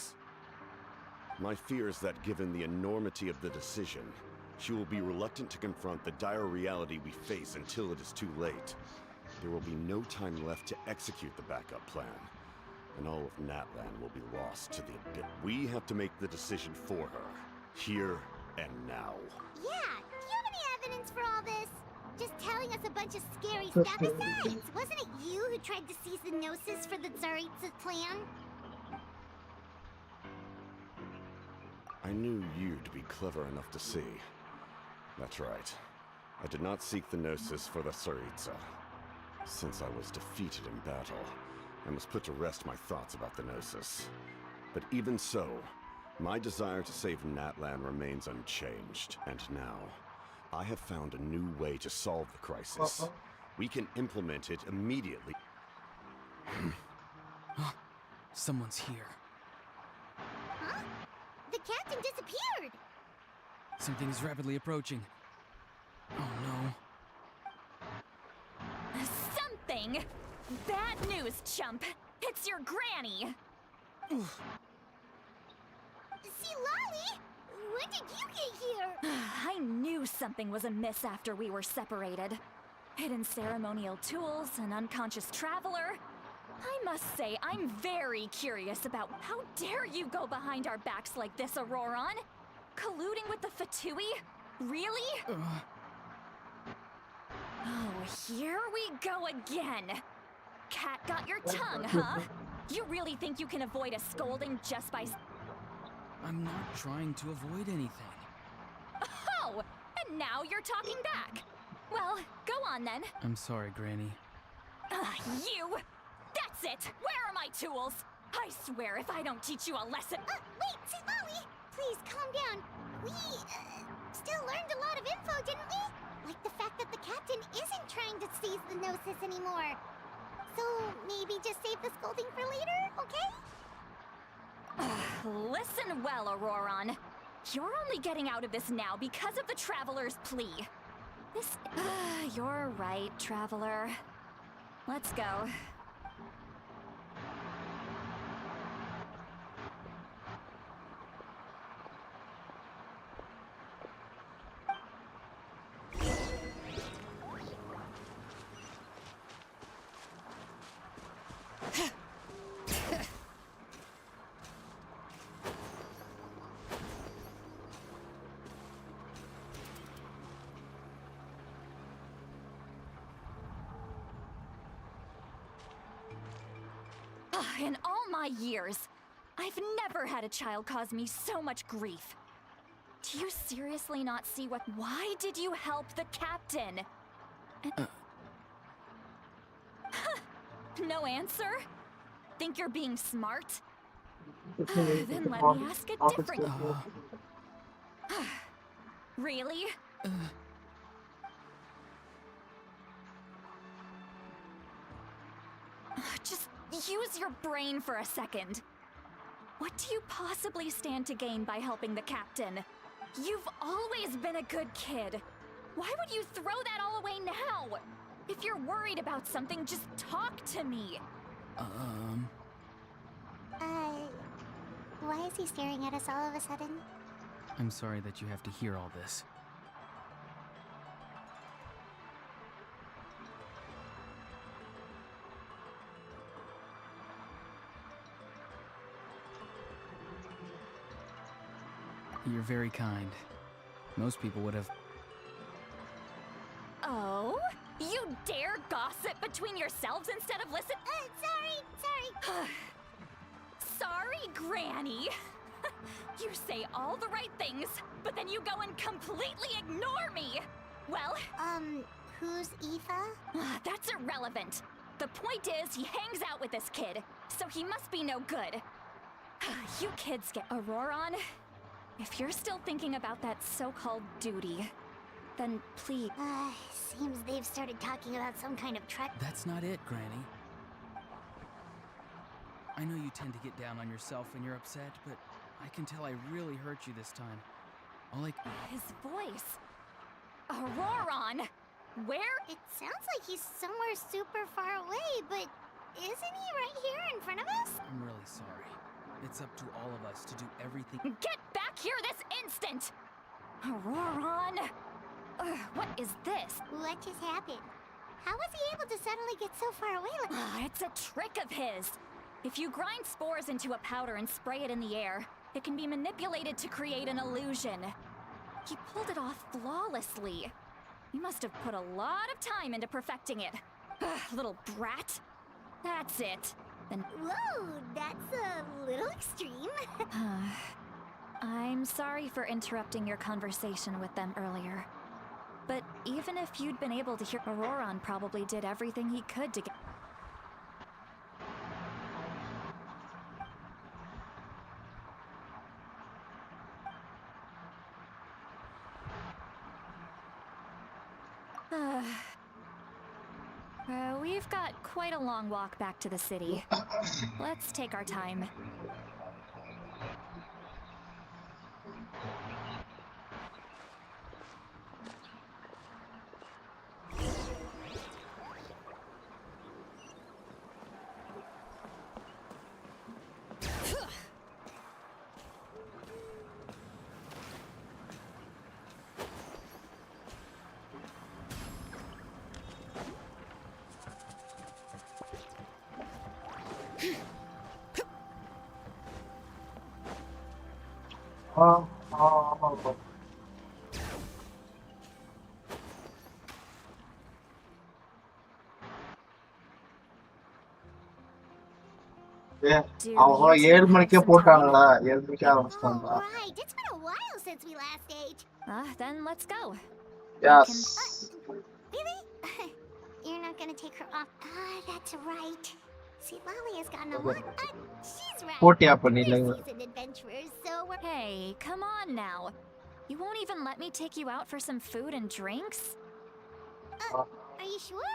My fear is that given the enormity of the decision, she will be reluctant to confront the dire reality we face until it is too late. There will be no time left to execute the backup plan, and all of Natlan will be lost to the abyss. We have to make the decision for her, here and now. Yeah, do you have any evidence for all this? Just telling us a bunch of scary stuff. Besides, wasn't it you who tried to seize the Gnosis for the Tsaritsa's plan? I knew you to be clever enough to see. That's right. I did not seek the Gnosis for the Tsaritsa. Since I was defeated in battle, I must put to rest my thoughts about the Gnosis. But even so, my desire to save Natlan remains unchanged, and now, I have found a new way to solve the crisis. We can implement it immediately. Someone's here. Huh? The captain disappeared! Something is rapidly approaching. Oh no. Something? Bad news, chump. It's your granny. See, Lolly? When did you get here? I knew something was amiss after we were separated. Hidden ceremonial tools, an unconscious traveler. I must say, I'm very curious about how dare you go behind our backs like this, Auroron? Colluding with the Fatui? Really? Oh, here we go again. Cat got your tongue, huh? You really think you can avoid a scolding just by... I'm not trying to avoid anything. Oh! And now you're talking back. Well, go on then. I'm sorry, Granny. You! That's it! Where are my tools? I swear if I don't teach you a lesson. Wait, Sivali! Please calm down. We, still learned a lot of info, didn't we? Like the fact that the captain isn't trying to seize the Gnosis anymore. So maybe just save the scolding for later, okay? Listen well, Auroron. You're only getting out of this now because of the Traveler's plea. This... you're right, Traveler. Let's go. In all my years, I've never had a child cause me so much grief. Do you seriously not see what... Why did you help the captain? No answer? Think you're being smart? Then let me ask a different... Really? Just use your brain for a second. What do you possibly stand to gain by helping the captain? You've always been a good kid. Why would you throw that all away now? If you're worried about something, just talk to me. Why is he staring at us all of a sudden? I'm sorry that you have to hear all this. You're very kind. Most people would have... Oh? You dare gossip between yourselves instead of listen... Sorry. Sorry, Granny. You say all the right things, but then you go and completely ignore me. Well... who's Aoife? That's irrelevant. The point is, he hangs out with this kid, so he must be no good. You kids get... Auroron, if you're still thinking about that so-called duty, then please... Seems they've started talking about some kind of trek. That's not it, Granny. I know you tend to get down on yourself when you're upset, but I can tell I really hurt you this time. All I... His voice... Auroron! Where? It sounds like he's somewhere super far away, but isn't he right here in front of us? I'm really sorry. It's up to all of us to do everything... Get back here this instant! Auroron! What is this? What just happened? How was he able to suddenly get so far away like... It's a trick of his. If you grind spores into a powder and spray it in the air, it can be manipulated to create an illusion. He pulled it off flawlessly. You must have put a lot of time into perfecting it. Little brat. That's it. Then... Whoa, that's a little extreme. I'm sorry for interrupting your conversation with them earlier. But even if you'd been able to hear, Auroron probably did everything he could to get... We've got quite a long walk back to the city. Let's take our time. அவங்க 7 மணிக்கே போட்டாங்களா 7 மணிக்கு ஆரம்பிச்சிட்டாங்க. Right, it's been a while since we last ate. Then let's go. Yes. Really? You're not gonna take her off? That's right. See, Lolly has gotten a lot. She right. போட்டியா We're பண்ணிடலாம். seasoned adventurers, so we're... Hey, come on now. You won't even let me take you out for some food and drinks? Are you sure?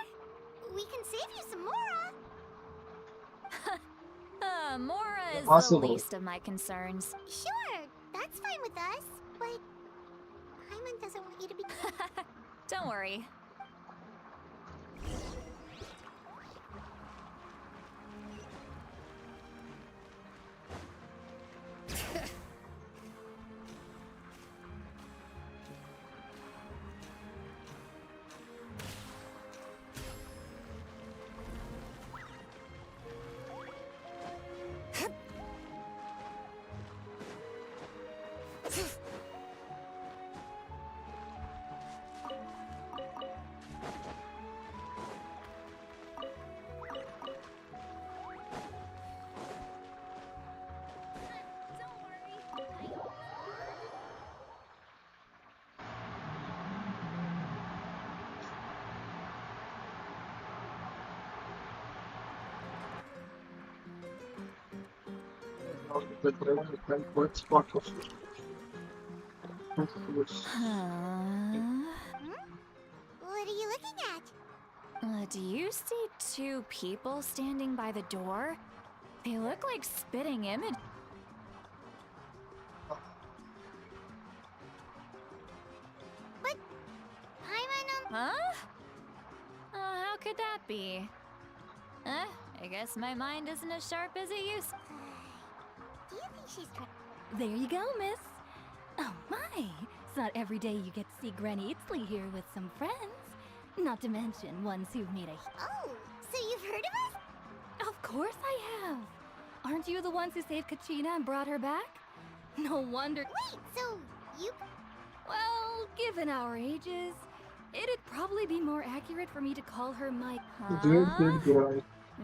We can save you some Mora. Mora is the Possible. least of my concerns. Sure, that's fine with us. But Paimon doesn't want you to be... Don't worry. What are you looking at? Do you see two people standing by the door? They look like spitting image. But Paimon, Huh? How could that be? I guess my mind isn't as sharp as it used. do you think she's trying... There you go, miss. Oh my, it's not every day you get to see Granny Itzley here with some friends. Not to mention ones who've made a... Oh, so you've heard of us? Of course I have. Aren't you the ones who saved Kachina and brought her back? No wonder... Wait, so you... Well, given our ages, it'd probably be more accurate for me to call her my...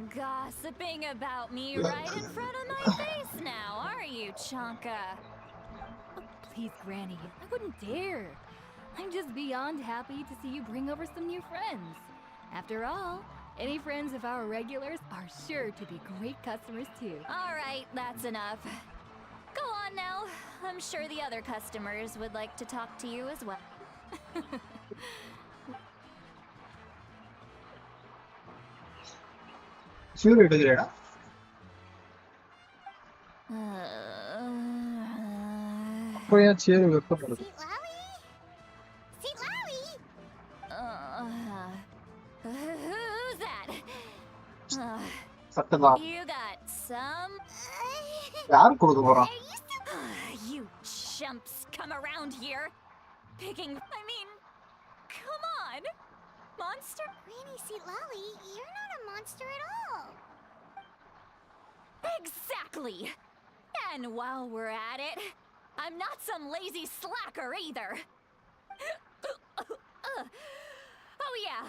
Gossiping about me right in front of my face now, are you, Chonka? Oh, please, Granny, I wouldn't dare. I'm just beyond happy to see you bring over some new friends. After all, any friends of our regulars are sure to be great customers too. All right, that's enough. Go on now. I'm sure the other customers would like to talk to you as well. சீர் எடுக்கிறேடா. அப்போ ஏன் சீர் வைக்கப்படுது? Seat Lally? Who's that? சத்தம். You got some? யார் கொடுக்க போறா? You chumps come around here. Picking, come on. Monster? Granny Seat Lally, you're not a monster at all. Exactly. And while we're at it, I'm not some lazy slacker either. Oh yeah.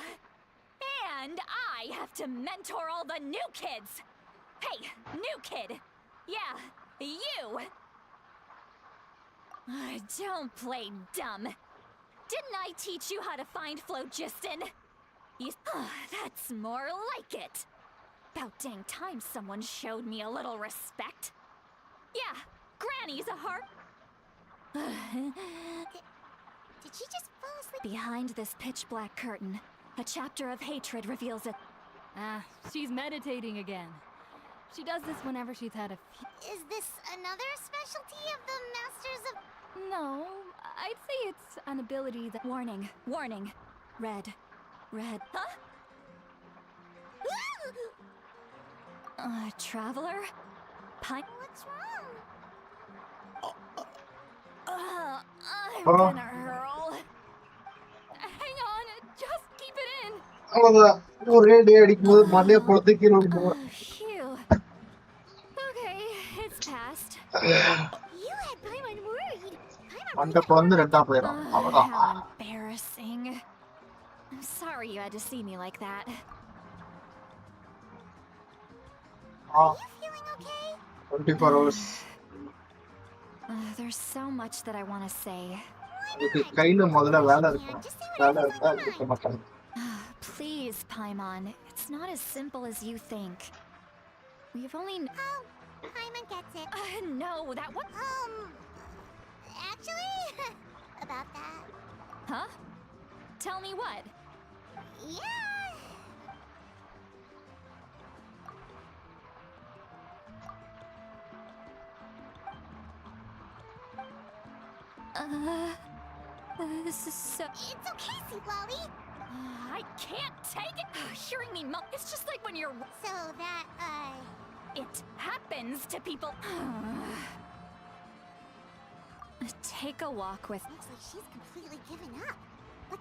And I have to mentor all the new kids. Hey, new kid. Yeah, you. Don't play dumb. Didn't I teach you how to find phlogiston? That's more like it. About dang time someone showed me a little respect. Yeah, Granny's a heart. Did she just fall asleep? Behind this pitch black curtain, a chapter of hatred reveals it. She's meditating again. She does this whenever she's had a few... Is this another specialty of the Masters of... No, I'd say it's an ability that... Warning, warning. Red. Huh? Traveler? What's wrong? I'm gonna hurl. Hang on, just keep it in. அவ்வளவுதான். ஒரே டே அடிக்கும்போது மண்டைய பொளந்து கீழே விழுந்துரும். Phew. Okay, it's past. You had Paimon worried. மண்டை பொளந்து ரெண்டா போயிடும். அவ்வளவுதான். How embarrassing. I'm sorry you had to see me like that. Are you feeling okay? 24 hours. There's so much that I want to say. இதுக்கு கையில முதல்ல வேலை இருக்கும். வேலை இருந்தா இருக்க மாட்டாங்க. Please, Paimon. It's not as simple as you think. We've only... Paimon gets it. No, that what? Actually, about that. Huh? Tell me what? Yeah. This is so. It's okay, Sweet Lolly. I can't take it. Hearing me mum. It's just like when you're. So that, It happens to people. Take a walk with. looks like she's completely given up. What?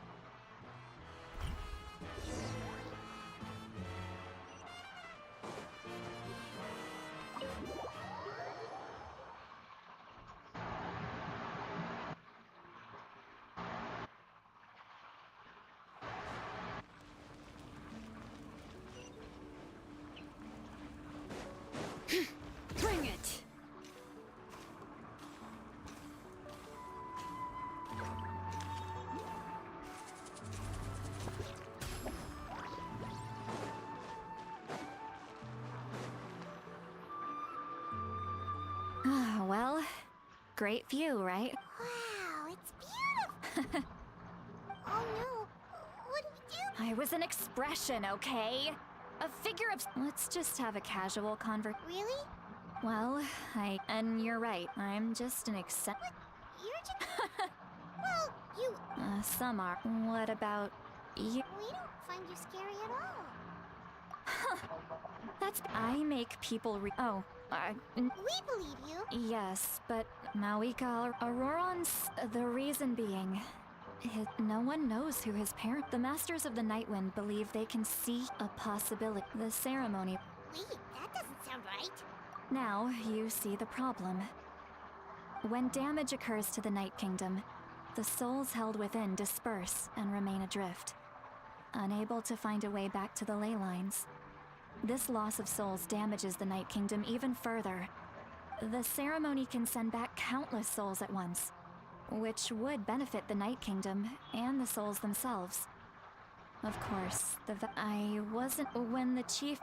Bring it! Well, great view, right? Wow, it's beautiful. Oh no, what do we do? I was an expression, okay? A figure of. Let's just have a casual Really? Well, and you're right. I'm just an You're just. Well, you. Some are. What about you? We don't find you scary at all. That's. I make people We believe you. Yes, but Mawika Auroron's. The reason being. No one knows who his parent. The Masters of the Nightwind believe they can see a possibility. The ceremony. Wait, that doesn't sound right. Now, you see the problem. When damage occurs to the Night Kingdom, the souls held within disperse and remain adrift, unable to find a way back to the ley lines. This loss of souls damages the Night Kingdom even further. The ceremony can send back countless souls at once, which would benefit the Night Kingdom and the souls themselves. Of course, I wasn't when the chief.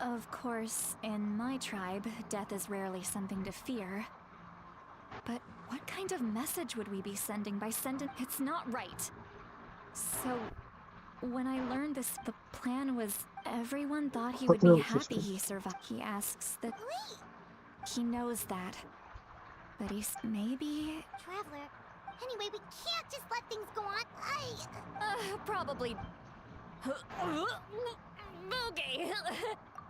Of course, in my tribe, death is rarely something to fear. But what kind of message would we be sending by sending? It's not right. So, when I learned this, the plan was everyone thought he would be happy he survived. He asks that. Wait! He knows that. But he's maybe. Traveler. Anyway, we can't just let things go on. Probably. Boogie!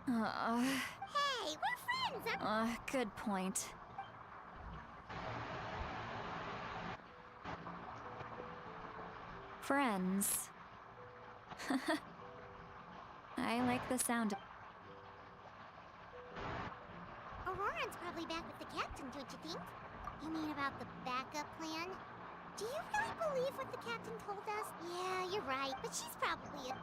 Hey, we're friends! Good point. Friends. I like the sound of. Auroran's probably back with the captain, don't you think? You mean about the backup plan? Do you really believe what the captain told us? Yeah, you're right, but she's probably a...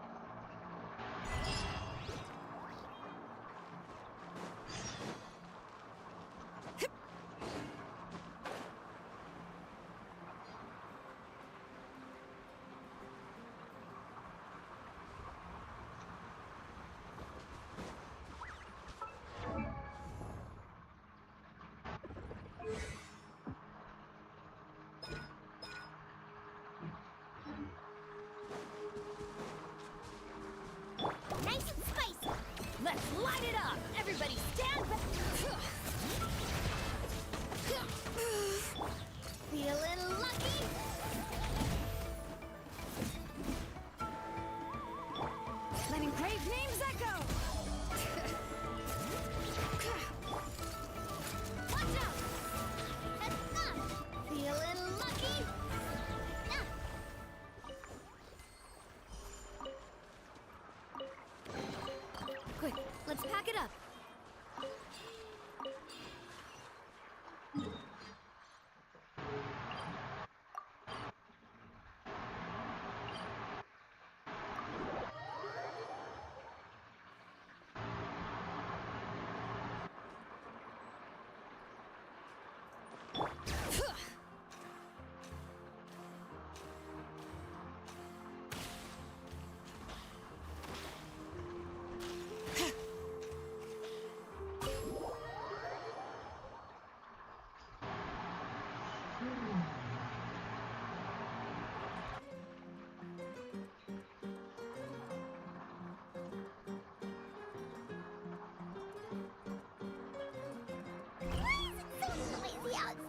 Nice and spicy! Let's light it up! Everybody stand back! Feeling lucky? Letting brave names echo! Watch out! Feeling lucky? Quick, let's pack it up.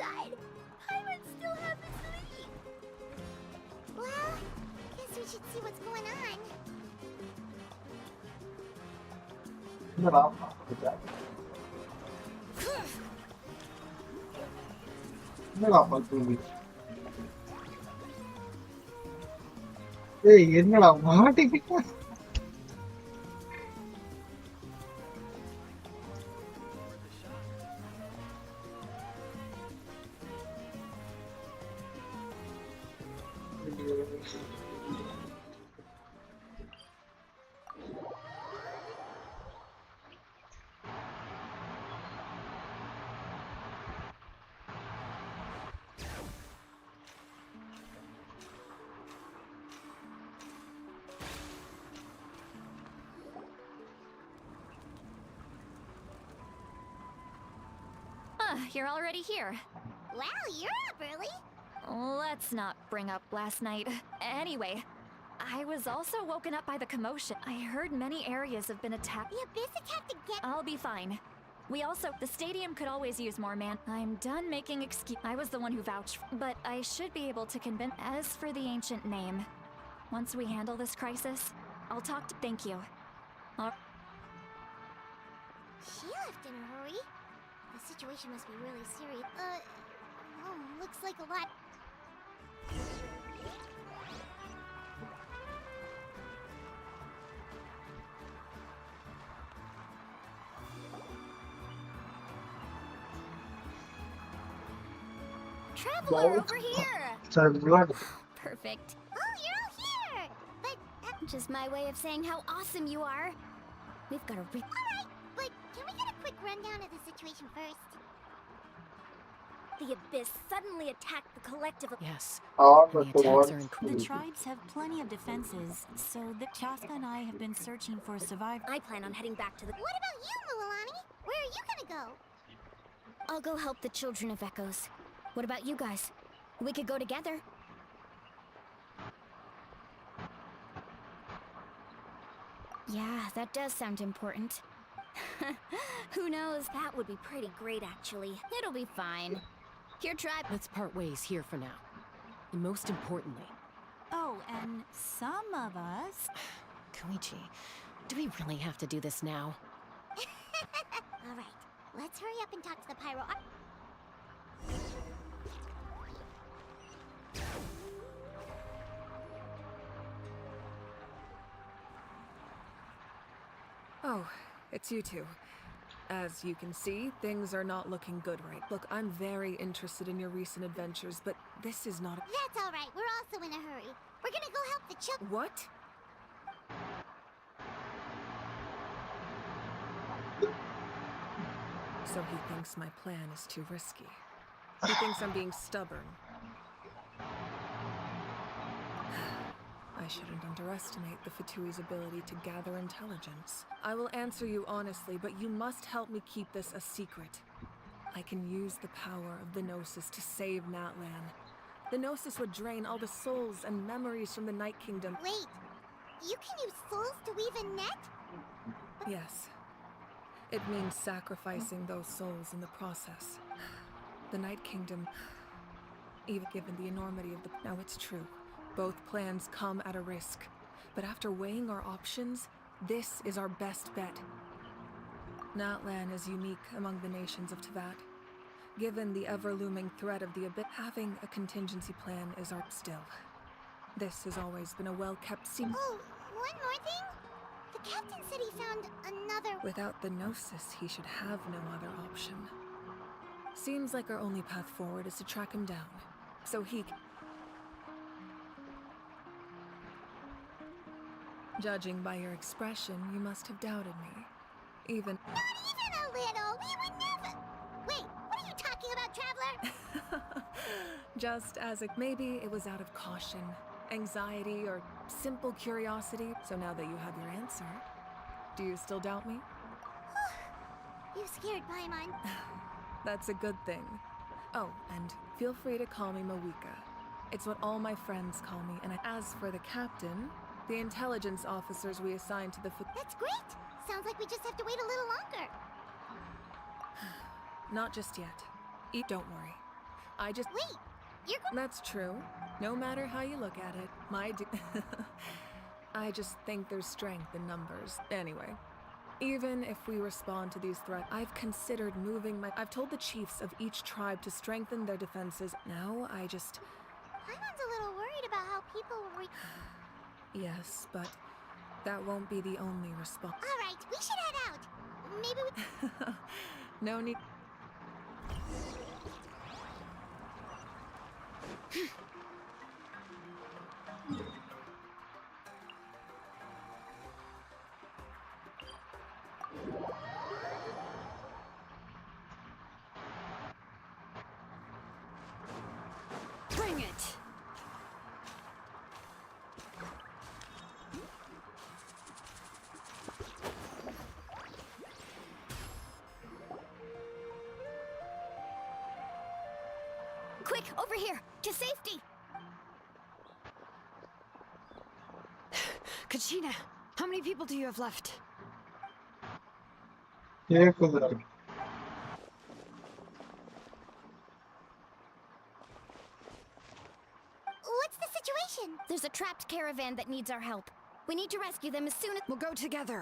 inside. Pirates still have his lead. Well, guess we should see what's going on. என்னடா என்னடா பாத்து ஏய் என்னடா மாட்டிக்கிட்ட You're already here. Wow, you're up early. Let's not bring up last night. Anyway, I was also woken up by the commotion. I heard many areas have been attacked. The Abyss attacked again. I'll be fine. The stadium could always use more man. I'm done making excuse. I was the one who vouched, but I should be able to convince. As for the ancient name, once we handle this crisis, I'll talk to. Thank you. She left in a hurry. The situation must be really serious. Oh, looks like a lot. Traveler over here! Perfect. Oh, you're all here! But that's just my way of saying how awesome you are. We've got a Alright, but can we get a quick rundown of the situation first? The Abyss suddenly attacked the collective of— Yes. The tribes have plenty of defenses, so the Chaska and I have been searching for survivors. I plan on heading back to the— What about you, Mualani? Where are you gonna go? I'll go help the Children of Echoes. What about you guys? We could go together. Yeah, that does sound important. Who knows? That would be pretty great, actually. It'll be fine. Your tribe— Let's part ways here for now. And most importantly... Oh, and some of us... Koichi, do we really have to do this now? Alright, let's hurry up and talk to the Pyro... Oh, it's you two. As you can see, things are not looking good right. Look, I'm very interested in your recent adventures, but this is not— That's alright, we're also in a hurry. We're gonna go help the children— What? So he thinks my plan is too risky. He thinks I'm being stubborn. I shouldn't underestimate the Fatui's ability to gather intelligence. I will answer you honestly, but you must help me keep this a secret. I can use the power of the Gnosis to save Natlan. The Gnosis would drain all the souls and memories from the Night Kingdom. Wait, you can use souls to weave a net? Yes. It means sacrificing those souls in the process. The Night Kingdom, even given the enormity of the— Now it's true. Both plans come at a risk, but after weighing our options, this is our best bet. Natlan is unique among the nations of Teyvat. Given the ever-looming threat of the Abyss, having a contingency plan is our— Still, this has always been a well-kept secret. Oh, one more thing? The captain said he found another— Without the Gnosis, he should have no other option. Seems like our only path forward is to track him down, so he— Judging by your expression, you must have doubted me. Even— Not even a little! We would never— Wait, what are you talking about, Traveler? Just as maybe it was out of caution, anxiety, or simple curiosity. So now that you have your answer, do you still doubt me? You scared Paimon. That's a good thing. Oh, and feel free to call me Mawika. It's what all my friends call me, and as for the captain, the intelligence officers we assigned to the— That's great! Sounds like we just have to wait a little longer. Not just yet. Don't worry. I just... Wait, you're That's true. No matter how you look at it, I just think there's strength in numbers. Anyway, even if we respond to these threats, I've considered I've told the chiefs of each tribe to strengthen their defenses. Now I just... Paimon's a little worried about how people will Yes, but that won't be the only response. Alright, we should head out. Maybe we... No need... Bring it! Quick, over here! To safety! Kachina, how many people do you have left? கேக்குது. What's the situation? There's a trapped caravan that needs our help. We need to rescue them as soon as— We'll go together.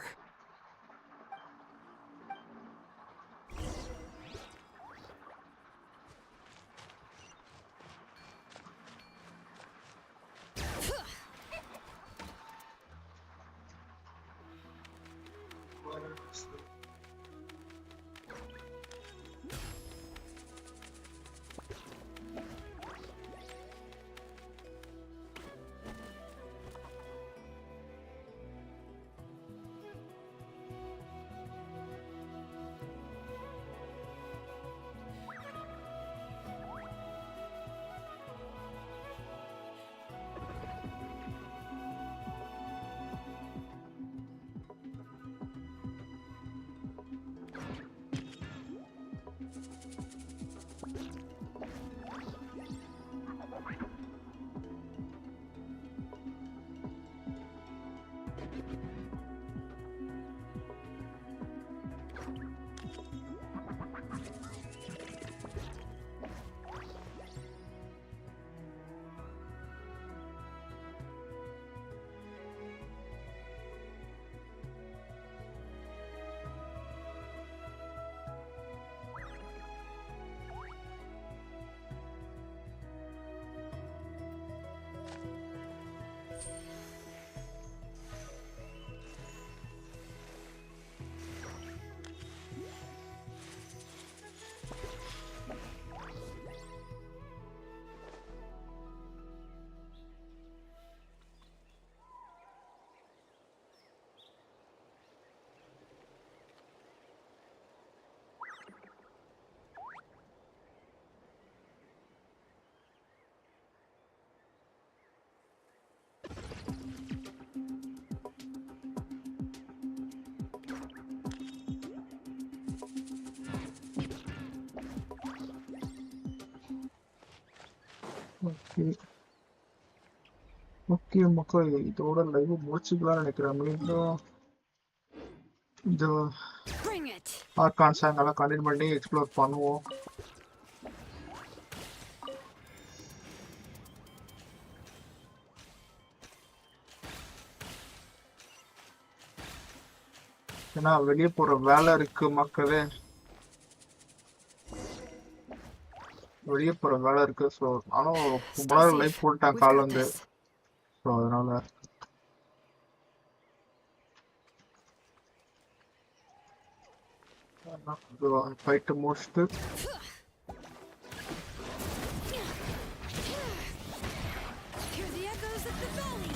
Okay மக்கள், இதோட live முடிச்சுக்கலாம்னு நினைக்கிறேன். மீண்டும் இந்த Bring it! Organs அங்கெல்லாம் continue பண்ணி explore பண்ணுவோம். ஏன்னா வெளியே போற வேலை இருக்கு மக்களே, வெளியே போற வேலை இருக்கு. ஸோ நானும் ரொம்ப நேரம் லைவ் போட்டேன் கால் வந்து. ஸோ அதனால ஃபைட்டு முடிச்சுட்டு Hear the echoes of the valley!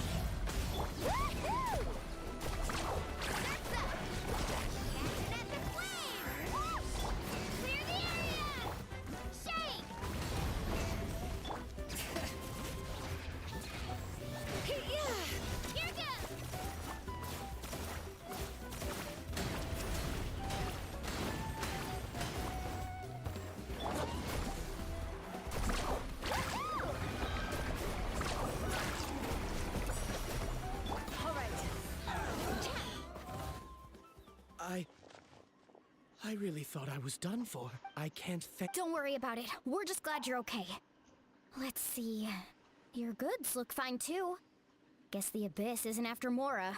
I really thought I was done for. I can't thank. Don't worry about it. We're just glad you're okay. Let's see. Your goods look fine too. Guess the Abyss isn't after Mora.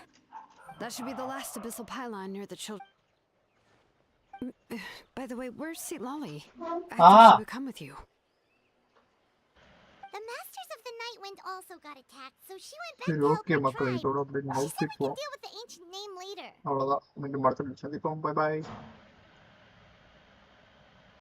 That should be the last abyssal pylon near the children. By the way, where's St. Lolly? I thought she would come with you. The Masters of the Night Wind also got attacked, so she went back சரி to help okay her மக்களே tribe. இதோட அப்படியே She said we முடிச்சுப்போம் can deal with the ancient name later. அவ்வளோதான் மீண்டும் அடுத்த சந்திப்போம் bye bye